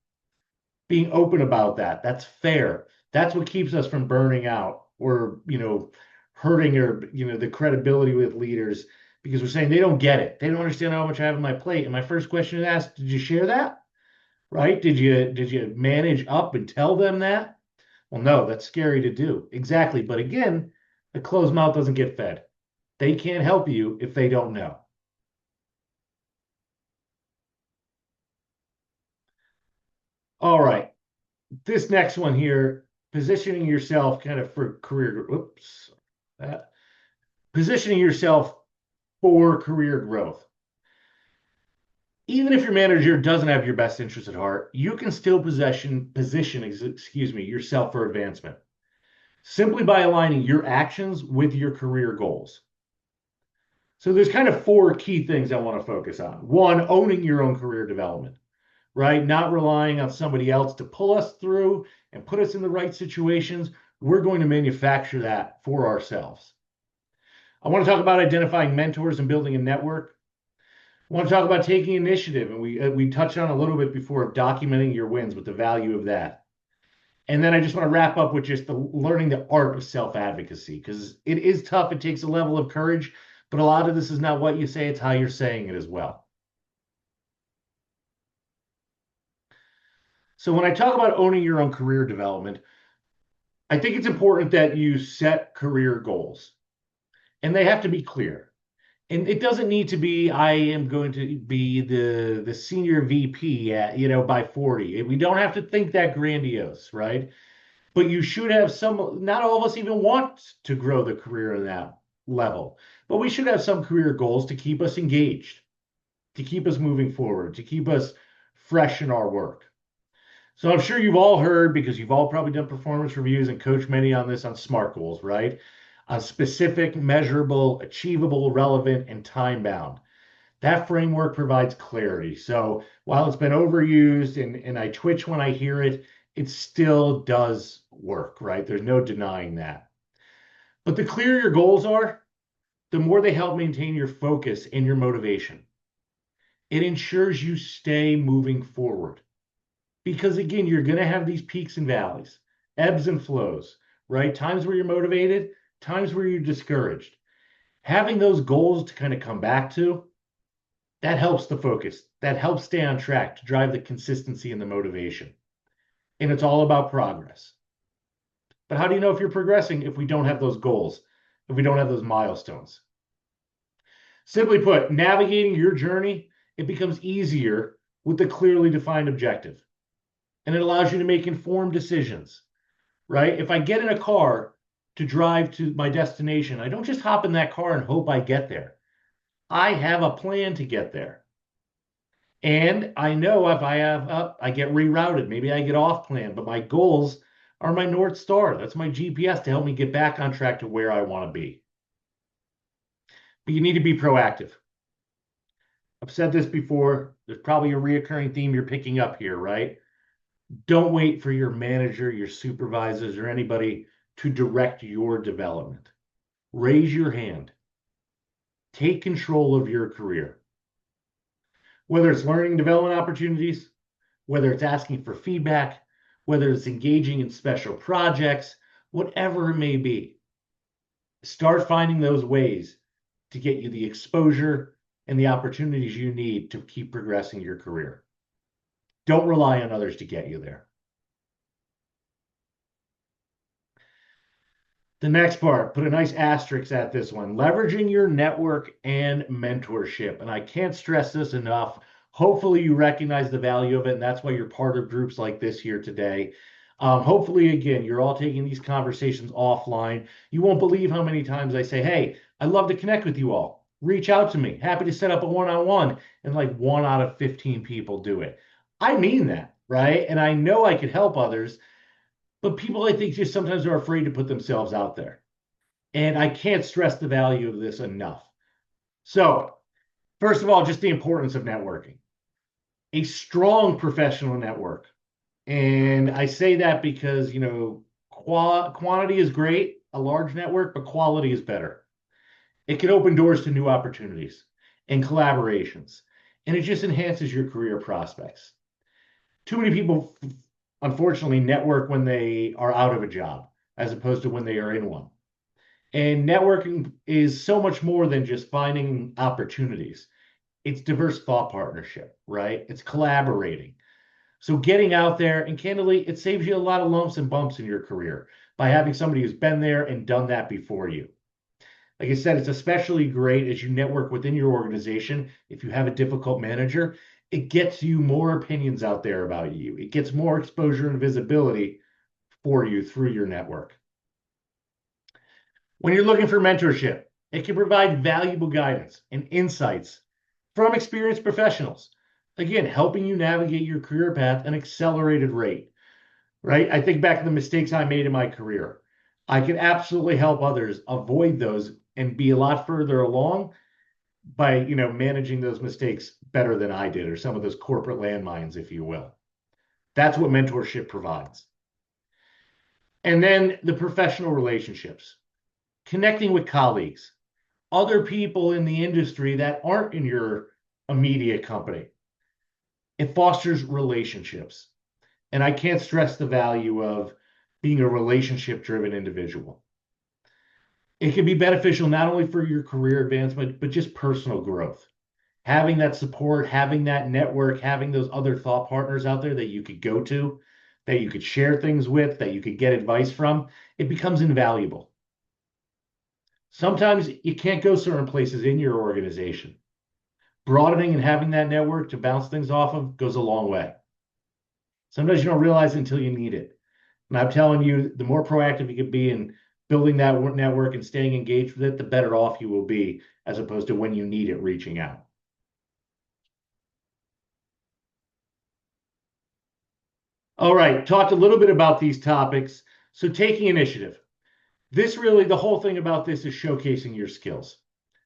Being open about that. That's fair. That's what keeps us from burning out or, hurting or, the credibility with leaders because we're saying they don't get it. They don't understand how much I have on my plate. And my first question is asked, did you share that? Right? Did you manage up and tell them that? Well, no, that's scary to do. Exactly. But again, a closed mouth doesn't get fed. They can't help you if they don't know. All right. This next one here, positioning yourself kind of for career. Oops. Positioning yourself for career growth. Even if your manager doesn't have your best interest at heart, you can still position yourself for advancement simply by aligning your actions with your career goals. So there's kind of 4 key things I want to focus on. 1, owning your own career development, right? Not relying on somebody else to pull us through and put us in the right situations. we're going to manufacture that for ourselves. I want to talk about identifying mentors and building a network. I want to talk about taking initiative, and we touched on a little bit before of documenting your wins with the value of that. And then I just want to wrap up with just learning the art of self-advocacy, because it is tough. It takes a level of courage, but a lot of this is not what you say, it's how you're saying it as well. So when I talk about owning your own career development, I think it's important that you set career goals, and they have to be clear. And it doesn't need to be, I am going to be the senior VP at, by 40. We don't have to think that grandiose, right? But you should have some, not all of us even want to grow the career in that level, but we should have some career goals to keep us engaged, to keep us moving forward, to keep us fresh in our work. So I'm sure you've all heard, because you've all probably done performance reviews and coached many on this, on SMART goals, right? Specific, measurable, achievable, relevant, and time bound. That framework provides clarity. So while it's been overused and I twitch when I hear it, it still does work, right? There's no denying that. But the clearer your goals are, the more they help maintain your focus and your motivation. It ensures you stay moving forward. Because again, you're going to have these peaks and valleys, ebbs and flows, right? Times where you're motivated, times where you're discouraged. Having those goals to kind of come back to, that helps the focus. That helps stay on track to drive the consistency and the motivation. And it's all about progress. But how do you know if you're progressing if we don't have those goals, if we don't have those milestones? Simply put, navigating your journey, it becomes easier with the clearly defined objective. And it allows you to make informed decisions, right? If I get in a car to drive to my destination, I don't just hop in that car and hope I get there. I have a plan to get there. And I know if I get rerouted, maybe I get off plan, but my goals are my North Star. That's my GPS to help me get back on track to where I want to be. But you need to be proactive. I've said this before. There's probably a reoccurring theme you're picking up here, right? Don't wait for your manager, your supervisors, or anybody to direct your development. Raise your hand. Take control of your career. Whether it's learning development opportunities, whether it's asking for feedback, whether it's engaging in special projects, whatever it may be, start finding those ways to get you the exposure and the opportunities you need to keep progressing your career. Don't rely on others to get you there. The next part, put a nice asterisk at this one, leveraging your network and mentorship. And I can't stress this enough. Hopefully you recognize the value of it, and that's why you're part of groups like this here today. Hopefully, again, you're all taking these conversations offline. You won't believe how many times I say, hey, I'd love to connect with you all. Reach out to me. Happy to set up a one-on-one. And like 1 out of 15 people do it. I mean that, right? And I know I could help others. But people, I think, just sometimes are afraid to put themselves out there. And I can't stress the value of this enough. So, first of all, just the importance of networking. A strong professional network. And I say that because, quantity is great, a large network, but quality is better. It can open doors to new opportunities and collaborations. And it just enhances your career prospects. Too many people unfortunately network when they are out of a job as opposed to when they are in one. And networking is so much more than just finding opportunities. It's diverse thought partnership, right? It's collaborating. So getting out there, and candidly, it saves you a lot of lumps and bumps in your career by having somebody who's been there and done that before you. Like I said, it's especially great as you network within your organization. If you have a difficult manager, it gets you more opinions out there about you. It gets more exposure and visibility for you through your network. When you're looking for mentorship, it can provide valuable guidance and insights from experienced professionals. Again, helping you navigate your career path at an accelerated rate, right? I think back to the mistakes I made in my career. I can absolutely help others avoid those and be a lot further along by managing those mistakes better than I did, or some of those corporate landmines, if you will. That's what mentorship provides. And then the professional relationships, connecting with colleagues, other people in the industry that aren't in your immediate company. It fosters relationships. And I can't stress the value of being a relationship-driven individual. It can be beneficial not only for your career advancement, but just personal growth. Having that support, having that network, having those other thought partners out there that you could go to, that you could share things with, that you could get advice from, it becomes invaluable. Sometimes you can't go certain places in your organization. Broadening and having that network to bounce things off of goes a long way. Sometimes you don't realize it until you need it. And I'm telling you, the more proactive you can be in building that network and staying engaged with it, the better off you will be, as opposed to when you need it, reaching out. All right, talked a little bit about these topics. So taking initiative. This really, the whole thing about this is showcasing your skills.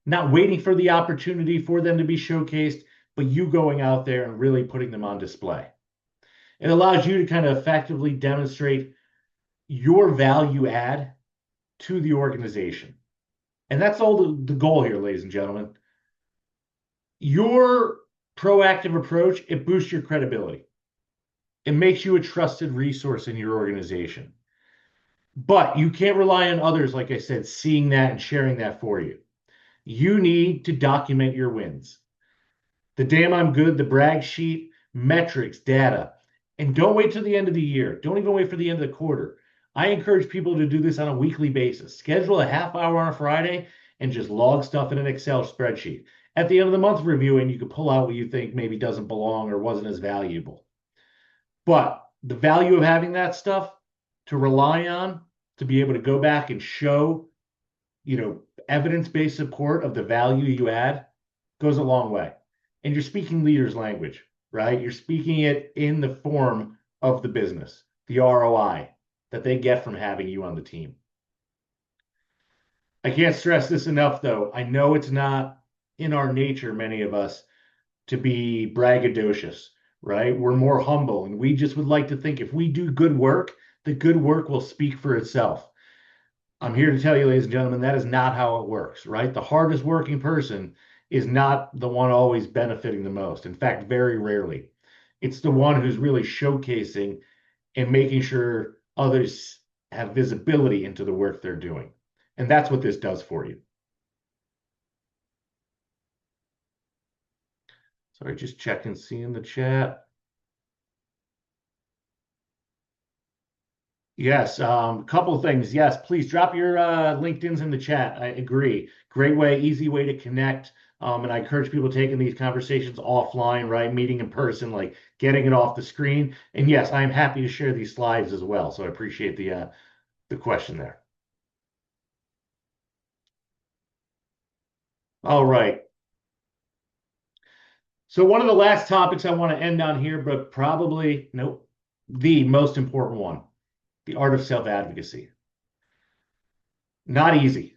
Not waiting for the opportunity for them to be showcased, but you going out there and really putting them on display. It allows you to kind of effectively demonstrate your value add to the organization. And that's all the goal here, ladies and gentlemen. Your proactive approach, it boosts your credibility. It makes you a trusted resource in your organization. But you can't rely on others, like I said, seeing that and sharing that for you. You need to document your wins. The damn I'm good, the brag sheet, metrics, data. And don't wait till the end of the year. Don't even wait for the end of the quarter. I encourage people to do this on a weekly basis. Schedule a half hour on a Friday and just log stuff in an Excel spreadsheet. At the end of the month reviewing, you can pull out what you think maybe doesn't belong or wasn't as valuable. But the value of having that stuff to rely on, to be able to go back and show, evidence-based support of the value you add goes a long way. And you're speaking leaders' language, right? You're speaking it in the form of the business, the ROI that they get from having you on the team. I can't stress this enough, though. I know it's not in our nature, many of us, to be braggadocious, right? We're more humble, and we just would like to think if we do good work, the good work will speak for itself. I'm here to tell you, ladies and gentlemen, that is not how it works, right? The hardest working person is not the one always benefiting the most. In fact, very rarely. It's the one who's really showcasing and making sure others have visibility into the work they're doing. And that's what this does for you. Sorry, just checking, seeing the chat. Yes, a couple of things. Yes, please drop your LinkedIn's in the chat. I agree. Great way, easy way to connect. And I encourage people taking these conversations offline, right? Meeting in person, like getting it off the screen. And yes, I am happy to share these slides as well. So I appreciate the question there. All right. So one of the last topics I want to end on here, but probably, nope, the most important one, the art of self-advocacy. Not easy.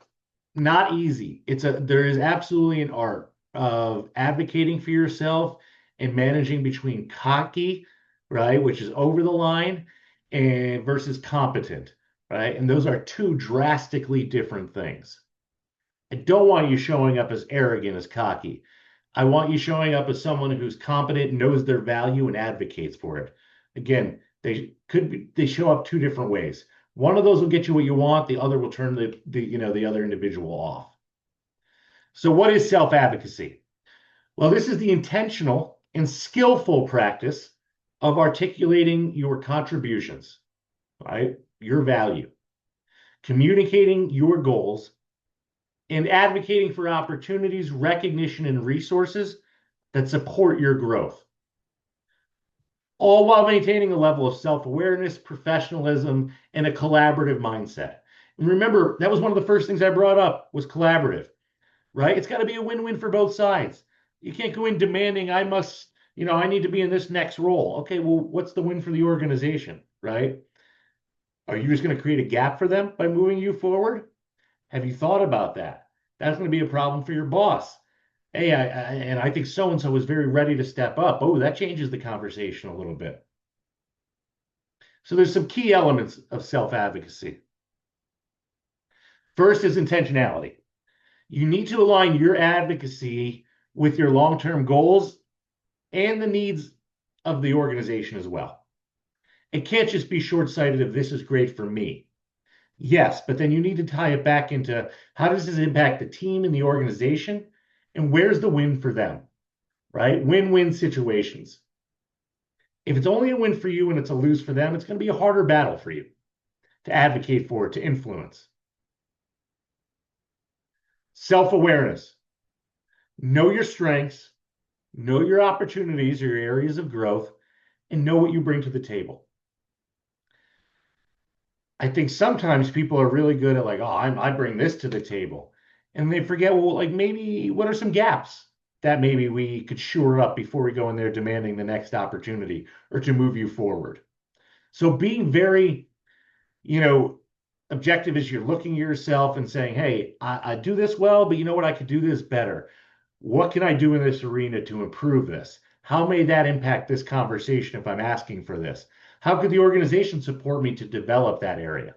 Not easy. There is absolutely an art of advocating for yourself and managing between cocky, right, which is over the line, and versus competent, right? And those are two drastically different things. I don't want you showing up as arrogant as cocky. I want you showing up as someone who's competent, knows their value, and advocates for it. Again, they show up two different ways. One of those will get you what you want. The other will turn the other individual off. So what is self-advocacy? Well, this is the intentional and skillful practice of articulating your contributions, right? Your value, communicating your goals, and advocating for opportunities, recognition, and resources that support your growth, all while maintaining a level of self-awareness, professionalism, and a collaborative mindset. And remember, that was one of the first things I brought up was collaborative, right? It's got to be a win-win for both sides. You can't go in demanding I need to be in this next role. Okay, well, what's the win for the organization, right? Are you just going to create a gap for them by moving you forward? Have you thought about that? That's going to be a problem for your boss. Hey, I think so-and-so is very ready to step up. Oh, that changes the conversation a little bit. So there's some key elements of self-advocacy. First is intentionality. You need to align your advocacy with your long-term goals and the needs of the organization as well. It can't just be short-sighted if this is great for me. Yes, but then you need to tie it back into how does this impact the team and the organization, and where's the win for them, right? Win-win situations. If it's only a win for you and it's a lose for them, it's going to be a harder battle for you to advocate for, to influence. Self-awareness. Know your strengths, know your opportunities or your areas of growth, and know what you bring to the table. I think sometimes people are really good at like, oh, I bring this to the table. And they forget, well, like maybe what are some gaps that maybe we could shore up before we go in there demanding the next opportunity or to move you forward. So being very, objective is you're looking at yourself and saying, hey, I do this well, but you know what? I could do this better. What can I do in this arena to improve this? How may that impact this conversation if I'm asking for this? How could the organization support me to develop that area?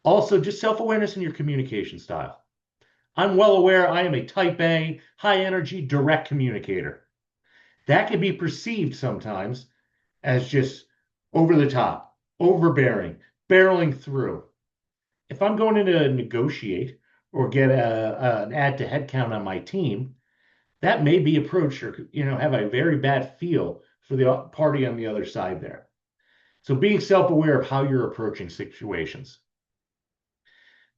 Also, just self-awareness in your communication style. I'm well aware I am a type A, high energy, direct communicator. That can be perceived sometimes as just over the top, overbearing, barreling through. If I'm going in to negotiate or get an add to headcount on my team, that may be approached or have a very bad feel for the party on the other side there. So being self-aware of how you're approaching situations.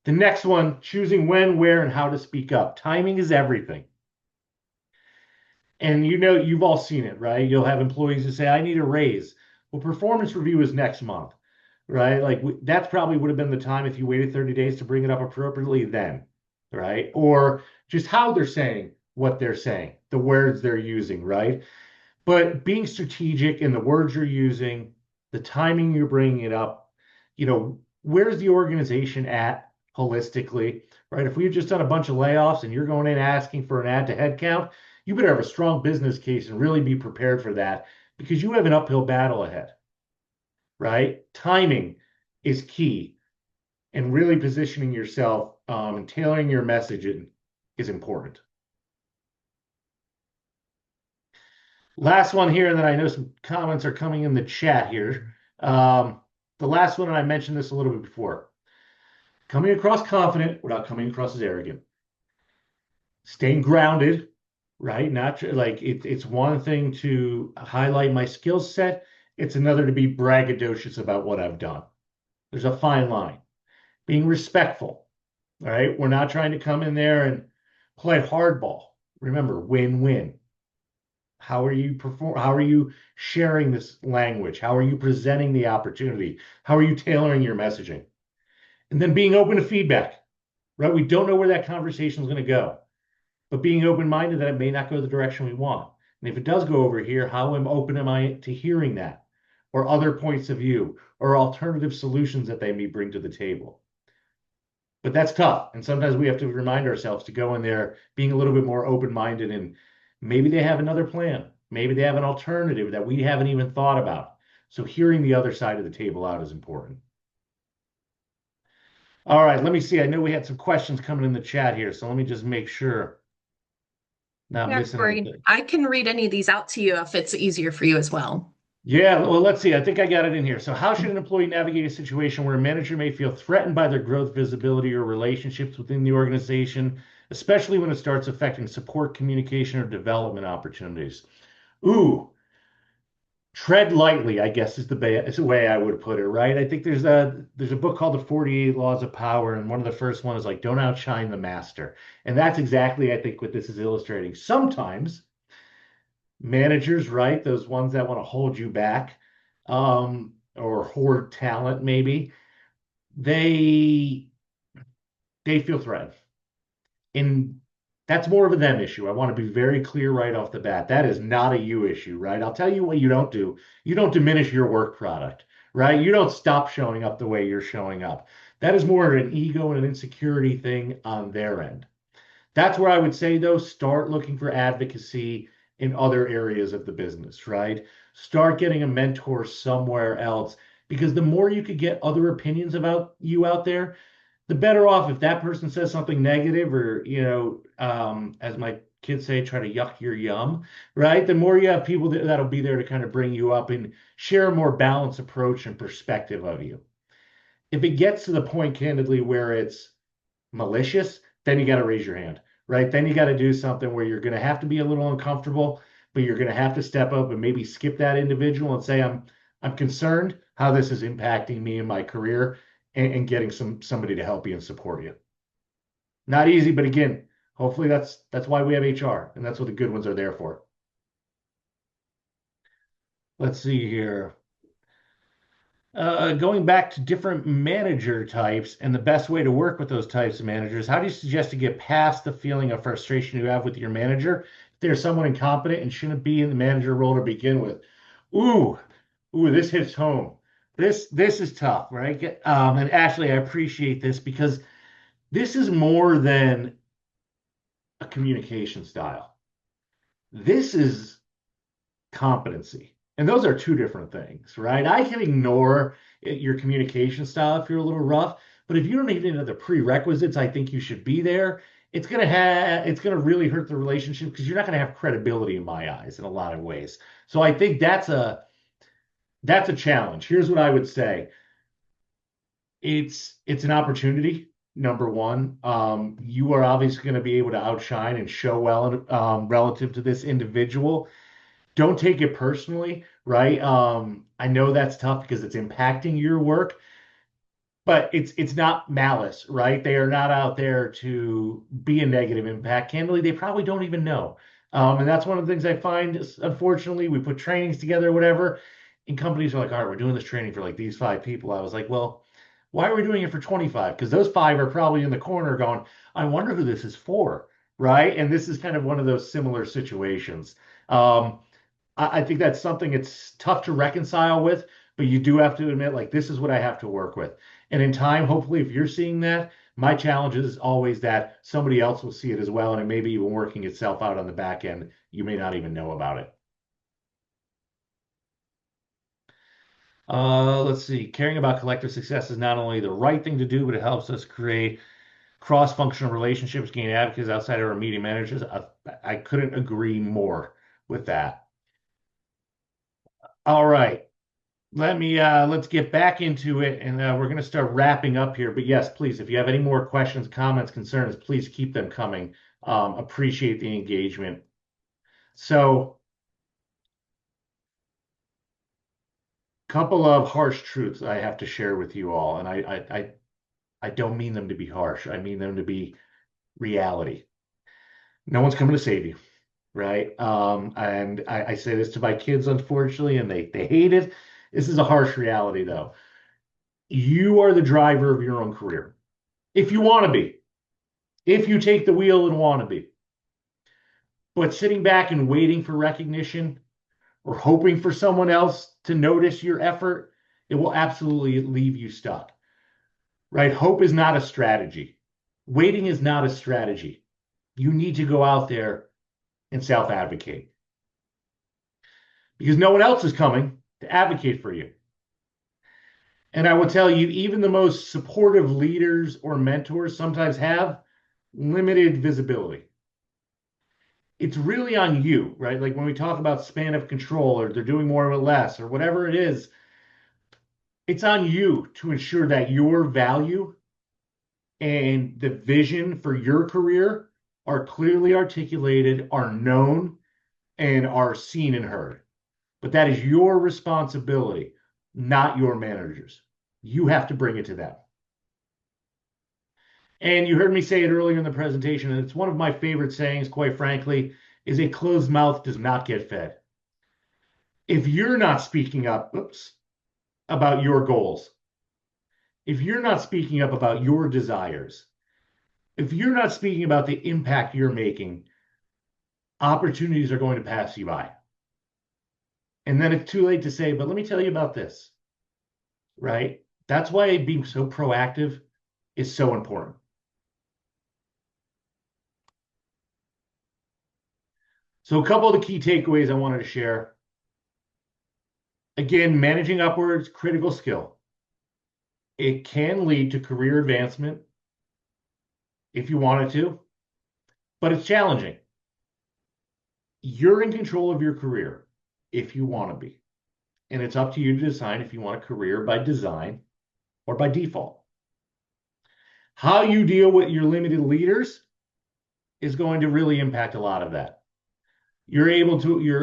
The next one, choosing when, where, and how to speak up. Timing is everything. And you've all seen it, right? You'll have employees who say, I need a raise. Well, performance review is next month, right? Like that's probably would have been the time if you waited 30 days to bring it up appropriately then, right? Or just how they're saying what they're saying, the words they're using, right? But being strategic in the words you're using, the timing you're bringing it up, where's the organization at holistically, right? If we've just done a bunch of layoffs and you're going in asking for an add to headcount, you better have a strong business case and really be prepared for that because you have an uphill battle ahead, right? Timing is key, and really positioning yourself and tailoring your messaging is important. Last one here, and then I know some comments are coming in the chat here. The last one, and I mentioned this a little bit before. Coming across confident without coming across as arrogant. Staying grounded, right? Not like it's one thing to highlight my skill set. It's another to be braggadocious about what I've done. There's a fine line. Being respectful, all right? We're not trying to come in there and play hardball. Remember, win-win. How are you sharing this language? How are you presenting the opportunity? How are you tailoring your messaging? And then being open to feedback, right? We don't know where that conversation is going to go, but being open-minded that it may not go the direction we want. And if it does go over here, how open am I to hearing that or other points of view or alternative solutions that they may bring to the table? But that's tough. And sometimes we have to remind ourselves to go in there being a little bit more open-minded, and maybe they have another plan. Maybe they have an alternative that we haven't even thought about. So hearing the other side of the table out is important. All right, let me see. I know we had some questions coming in the chat here, so let me just make sure. Not missing anything. I can read any of these out to you if it's easier for you as well. Yeah, well, let's see. I think I got it in here. So how should an employee navigate a situation where a manager may feel threatened by their growth, visibility, or relationships within the organization, especially when it starts affecting support, communication, or development opportunities? Ooh, tread lightly, I guess is the way I would put it, right? I think there's a book called The 48 Laws of Power, and one of the first one is like, don't outshine the master. And that's exactly, I think, what this is illustrating. Sometimes managers, right, those ones that want to hold you back, or hoard talent, maybe, they feel threatened. And that's more of a them issue. I want to be very clear right off the bat. That is not a you issue, right? I'll tell you what you don't do. You don't diminish your work product, right? You don't stop showing up the way you're showing up. That is more of an ego and an insecurity thing on their end. That's where I would say, though, start looking for advocacy in other areas of the business, right? Start getting a mentor somewhere else because the more you could get other opinions about you out there, the better off. If that person says something negative or, as my kids say, try to yuck your yum, right? The more you have people that'll be there to kind of bring you up and share a more balanced approach and perspective of you. If it gets to the point, candidly, where it's malicious, then you got to raise your hand, right? Then you got to do something where you're going to have to be a little uncomfortable, but you're going to have to step up and maybe skip that individual and say, I'm concerned how this is impacting me in my career and getting somebody to help you and support you. Not easy, but again, hopefully that's why we have HR, and that's what the good ones are there for. Let's see here. Going back to different manager types and the best way to work with those types of managers, how do you suggest to get past the feeling of frustration you have with your manager if they're someone incompetent and shouldn't be in the manager role to begin with? Ooh, this hits home. This is tough, right? And Ashley, I appreciate this because this is more than a communication style. This is competency. And those are two different things, right? I can ignore your communication style if you're a little rough, but if you don't even know the prerequisites, I think you should be there. It's gonna really hurt the relationship because you're not gonna have credibility in my eyes in a lot of ways. So I think that's a challenge. Here's what I would say. It's an opportunity. Number one, you are obviously going to be able to outshine and show well relative to this individual. Don't take it personally, right? I know that's tough because it's impacting your work, but it's not malice, right? They are not out there to be a negative impact. Candidly, they probably don't even know. And that's one of the things I find, unfortunately, we put trainings together, or whatever, and companies are like, all right, we're doing this training for like these 5 people. I was like, well, why are we doing it for 25? Because those 5 are probably in the corner going, I wonder who this is for, right? And this is kind of one of those similar situations. I think that's something it's tough to reconcile with, but you do have to admit, like, this is what I have to work with. And in time, hopefully, if you're seeing that, my challenge is always that somebody else will see it as well, and it may be even working itself out on the back end. You may not even know about it. Let's see. Caring about collective success is not only the right thing to do, but it helps us create cross-functional relationships, gain advocates outside of our immediate managers. I couldn't agree more with that. All right. Let's get back into it, and we're going to start wrapping up here. But yes, please, if you have any more questions, comments, concerns, please keep them coming. Appreciate the engagement. So, couple of harsh truths I have to share with you all, and I don't mean them to be harsh. I mean them to be reality. No one's coming to save you, right? And I say this to my kids, unfortunately, and they hate it. This is a harsh reality, though. You are the driver of your own career. If you want to be, if you take the wheel and want to be. But sitting back and waiting for recognition or hoping for someone else to notice your effort, it will absolutely leave you stuck, right? Hope is not a strategy. Waiting is not a strategy. You need to go out there and self-advocate because no one else is coming to advocate for you. And I will tell you, even the most supportive leaders or mentors sometimes have limited visibility. It's really on you, right? Like when we talk about span of control or they're doing more with less or whatever it is, it's on you to ensure that your value and the vision for your career are clearly articulated, are known, and are seen and heard. But that is your responsibility, not your manager's. You have to bring it to them. And you heard me say it earlier in the presentation, and it's one of my favorite sayings, quite frankly, is a closed mouth does not get fed. If you're not speaking up, about your goals, if you're not speaking up about your desires, if you're not speaking about the impact you're making, opportunities are going to pass you by. And then it's too late to say, but let me tell you about this, right? That's why being so proactive is so important. So a couple of the key takeaways I wanted to share. Again, managing upwards, critical skill. It can lead to career advancement if you wanted to, but it's challenging. You're in control of your career if you want to be. And it's up to you to decide if you want a career by design or by default. How you deal with your limited leaders is going to really impact a lot of that. Your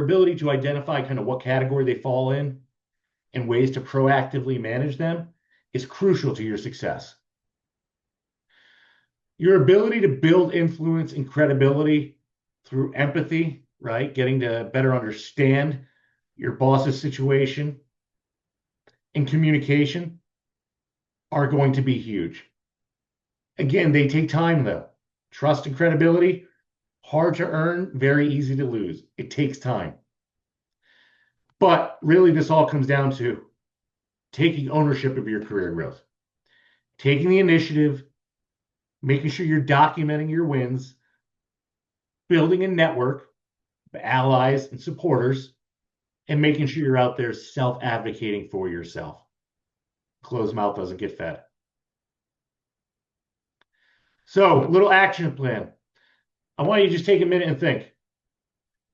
ability to identify kind of what category they fall in and ways to proactively manage them is crucial to your success. Your ability to build influence and credibility through empathy, right? Getting to better understand your boss's situation and communication are going to be huge. Again, they take time though. Trust and credibility, hard to earn, very easy to lose. It takes time. But really, this all comes down to taking ownership of your career growth, taking the initiative, making sure you're documenting your wins, building a network of allies and supporters, and making sure you're out there self-advocating for yourself. Closed mouth doesn't get fed. So, little action plan. I want you to just take a minute and think.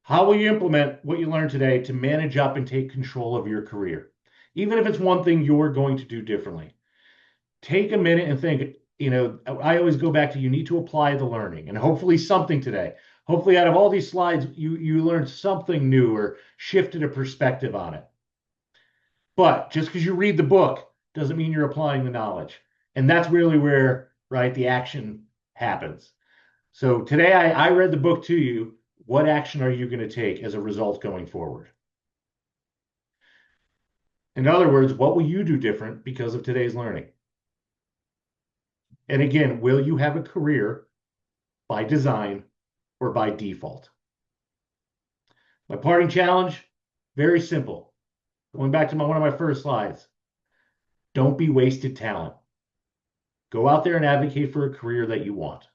How will you implement what you learned today to manage up and take control of your career? Even if it's one thing you're going to do differently. Take a minute and think, I always go back to you need to apply the learning and hopefully something today. Hopefully out of all these slides, you learned something new or shifted a perspective on it. But just because you read the book doesn't mean you're applying the knowledge. And that's really where, right, the action happens. So today I read the book to you. What action are you going to take as a result going forward? In other words, what will you do different because of today's learning? And again, will you have a career by design or by default? My parting challenge, very simple. Going back to one of my first slides, don't be wasted talent. Go out there and advocate for a career that you want.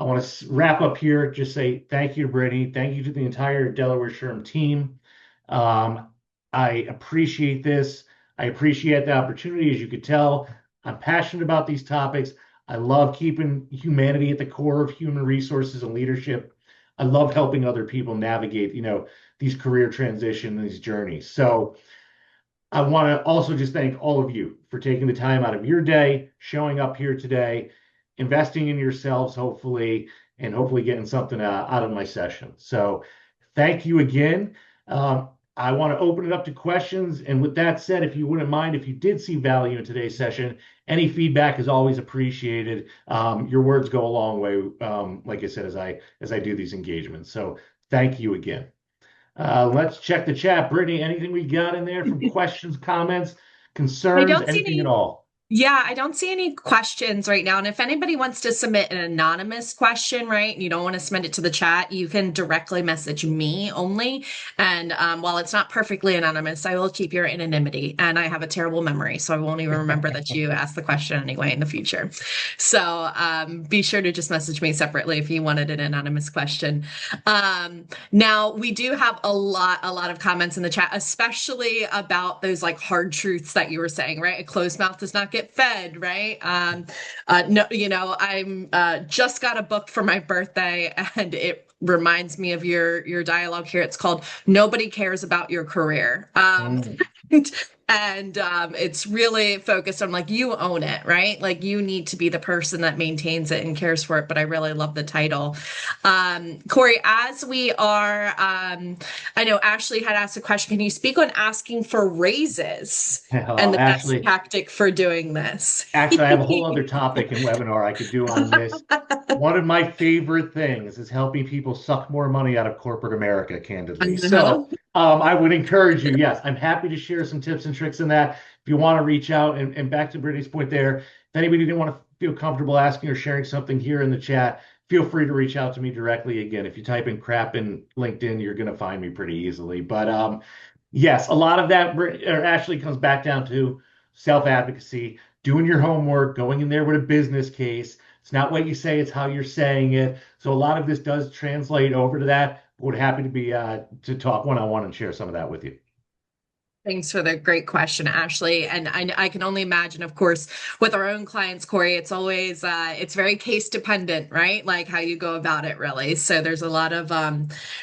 I want to wrap up here, just say thank you to Brittany. Thank you to the entire Delaware SHRM team. I appreciate this. I appreciate the opportunity. As you could tell, I'm passionate about these topics. I love keeping humanity at the core of human resources and leadership. I love helping other people navigate, these career transitions, these journeys. So I want to also just thank all of you for taking the time out of your day, showing up here today, investing in yourselves, hopefully, and hopefully getting something out of my session. So thank you again. I want to open it up to questions. And with that said, if you wouldn't mind, if you did see value in today's session, any feedback is always appreciated. Your words go a long way, like I said, as I do these engagements. So thank you again. Let's check the chat. Brittany, anything we got in there from questions, comments, concerns, anything at all? Yeah, I don't see any questions right now. And if anybody wants to submit an anonymous question, right, and you don't want to submit it to the chat, you can directly message me only. And while it's not perfectly anonymous, I will keep your anonymity. And I have a terrible memory, so I won't even remember that you asked the question anyway in the future. So be sure to just message me separately if you wanted an anonymous question. Now, we do have a lot of comments in the chat, especially about those like hard truths that you were saying, right? A closed mouth does not get fed, right? No, I'm just got a book for my birthday, and it reminds me of your dialogue here. It's called "Nobody Cares About Your Career." And it's really focused on like you own it, right? Like you need to be the person that maintains it and cares for it. But I really love the title. Corey, as we are, I know Ashley had asked a question. Can you speak on asking for raises and the best tactic for doing this? Actually, I have a whole other topic and webinar I could do on this. One of my favorite things is helping people suck more money out of corporate America, candidly. So I would encourage you, yes, I'm happy to share some tips and tricks in that. If you want to reach out, and back to Brittany's point there, if anybody didn't want to feel comfortable asking or sharing something here in the chat, feel free to reach out to me directly. Again, if you type in crap in LinkedIn, you're going to find me pretty easily. But yes, a lot of that actually comes back down to self-advocacy, doing your homework, going in there with a business case, It's not what you say, it's how you're saying it. So a lot of this does translate over to that. Would happy to be to talk one-on-one and share some of that with you. Thanks for the great question, Ashley. And I can only imagine, of course, with our own clients, Corey, it's always it's very case dependent, right? Like how you go about it, really. So there's a lot of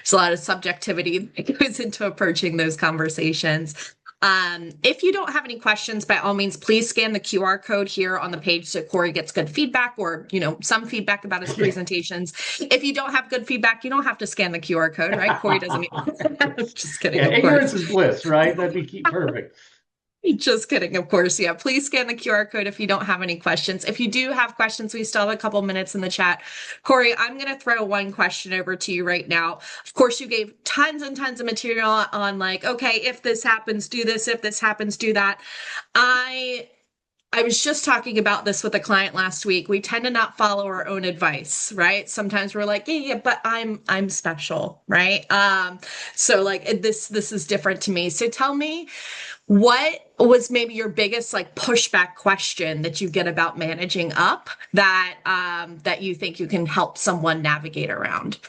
subjectivity that goes into approaching those conversations. If you don't have any questions, by all means, please scan the QR code here on the page so Corey gets good feedback or, some feedback about his presentations. If you don't have good feedback, you don't have to scan the QR code, right? Corey doesn't need. Just kidding, Yeah, of ignorance course. is bliss, right? That'd be perfect. Just kidding, of course. Yeah, please scan the QR code if you don't have any questions. If you do have questions, we still have a couple minutes in the chat. Corey, I'm going to throw one question over to you right now. Of course, you gave tons and tons of material on like, okay, if this happens, do this. If this happens, do that. I was just talking about this with a client last week. We tend to not follow our own advice, right? Sometimes we're like, yeah, but I'm special, right? So like this is different to me. So tell me, what was maybe your biggest like pushback question that you get about managing up that you think you can help someone navigate around?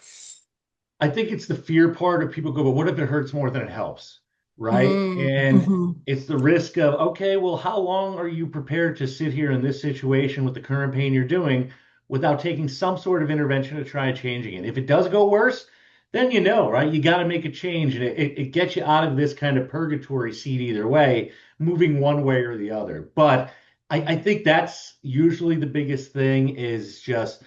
I think it's the fear part of people go, but what if it hurts more than it helps? Right. And Mm-hmm. it's the risk of, okay, well, how long are you prepared to sit here in this situation with the current pain you're doing without taking some sort of intervention to try changing it? If it does go worse, then right? You got to make a change. And it gets you out of this kind of purgatory seat either way, moving one way or the other. But I think that's usually the biggest thing is just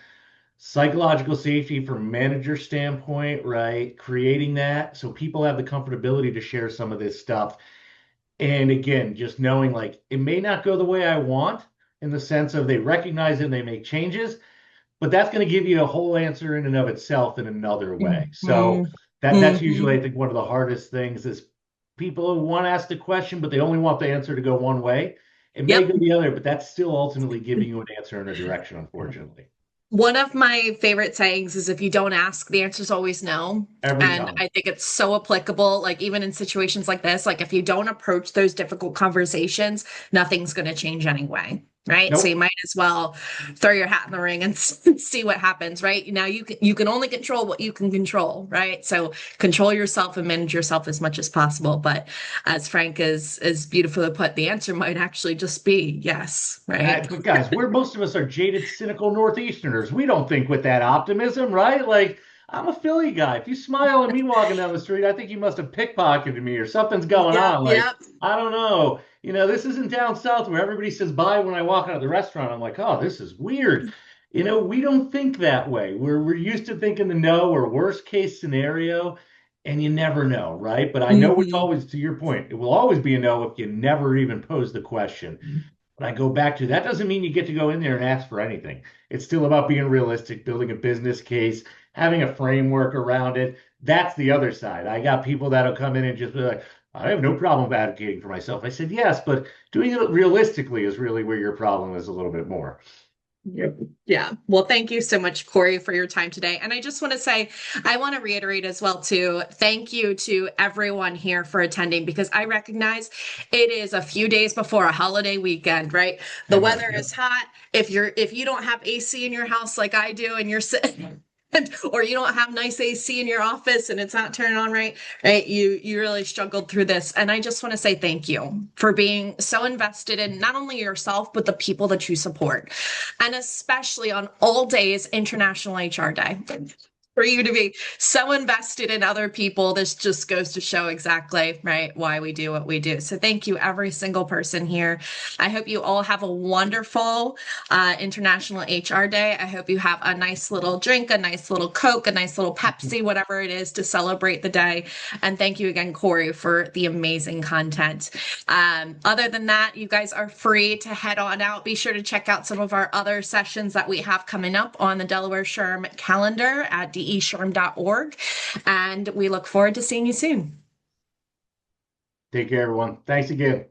psychological safety from a manager standpoint, right? Creating that so people have the comfortability to share some of this stuff. And again, just knowing like it may not go the way I want in the sense of they recognize it and they make changes, but that's going to give you a whole answer in and of itself in another way. So that's usually, Mm-hmm. I think, one of the hardest things is people who want to ask the question, but they only want the answer to go one way. It may Yep. go the other, but that's still ultimately giving you an answer in a direction, unfortunately, One of my favorite sayings is if you don't ask, the answer's always no. every And time. I think it's so applicable, like even in situations like this, like if you don't approach those difficult conversations, nothing's going to change anyway. Right. So you Nope. might as well throw your hat in the ring and see what happens. Right now, you can only control what you can control. Right. So control yourself and manage yourself as much as possible. But as Frank is beautifully put, the answer might actually just be yes. Right. But guys, we're most of us are jaded, cynical Northeasterners. We don't think with that optimism, right? Like, I'm a Philly guy. If you smile at me walking down the street, I think you must have pickpocketed me or something's going Yep. on. Like, Yep. I don't know. This isn't down south where everybody says bye when I walk out of the restaurant. I'm like, oh, this is weird. We don't think that way. We're used to thinking the no or worst case scenario, and you never know, right? But I know it's Mhm. always to your point. It will always be a no if you never even pose the question. But I go back to that doesn't mean you get to go in there and ask for anything. It's still about being realistic, building a business case, having a framework around it. That's the other side. I got people that'll come in and just be like, I have no problem advocating for myself. I said, yes, but doing it realistically is really where your problem is a little bit more. Yep. Yeah. Well, thank you so much, Corey, for your time today. And I just want to say, I want to reiterate as well, too, thank you to everyone here for attending because I recognize it is a few days before a holiday weekend, right? The weather is Yep. hot. If you don't have AC in your house like I do and you're sitting or you don't have nice AC in your office and it's not turning on right, you really struggled through this. And I just want to say thank you for being so invested in not only yourself, but the people that you support. And especially on all days, International HR Day. For you to be so invested in other people, this just goes to show exactly, right, why we do what we do. So thank you, every single person here. I hope you all have a wonderful International HR Day. I hope you have a nice little drink, a nice little Coke, a nice little Pepsi, whatever it is to celebrate the day. And thank you again, Corey, for the amazing content. Other than that, you guys are free to head on out. Be sure to check out some of our other sessions that we have coming up on the Delaware SHRM calendar at deshrm.org. And we look forward to seeing you soon. Take care, everyone. Thanks again.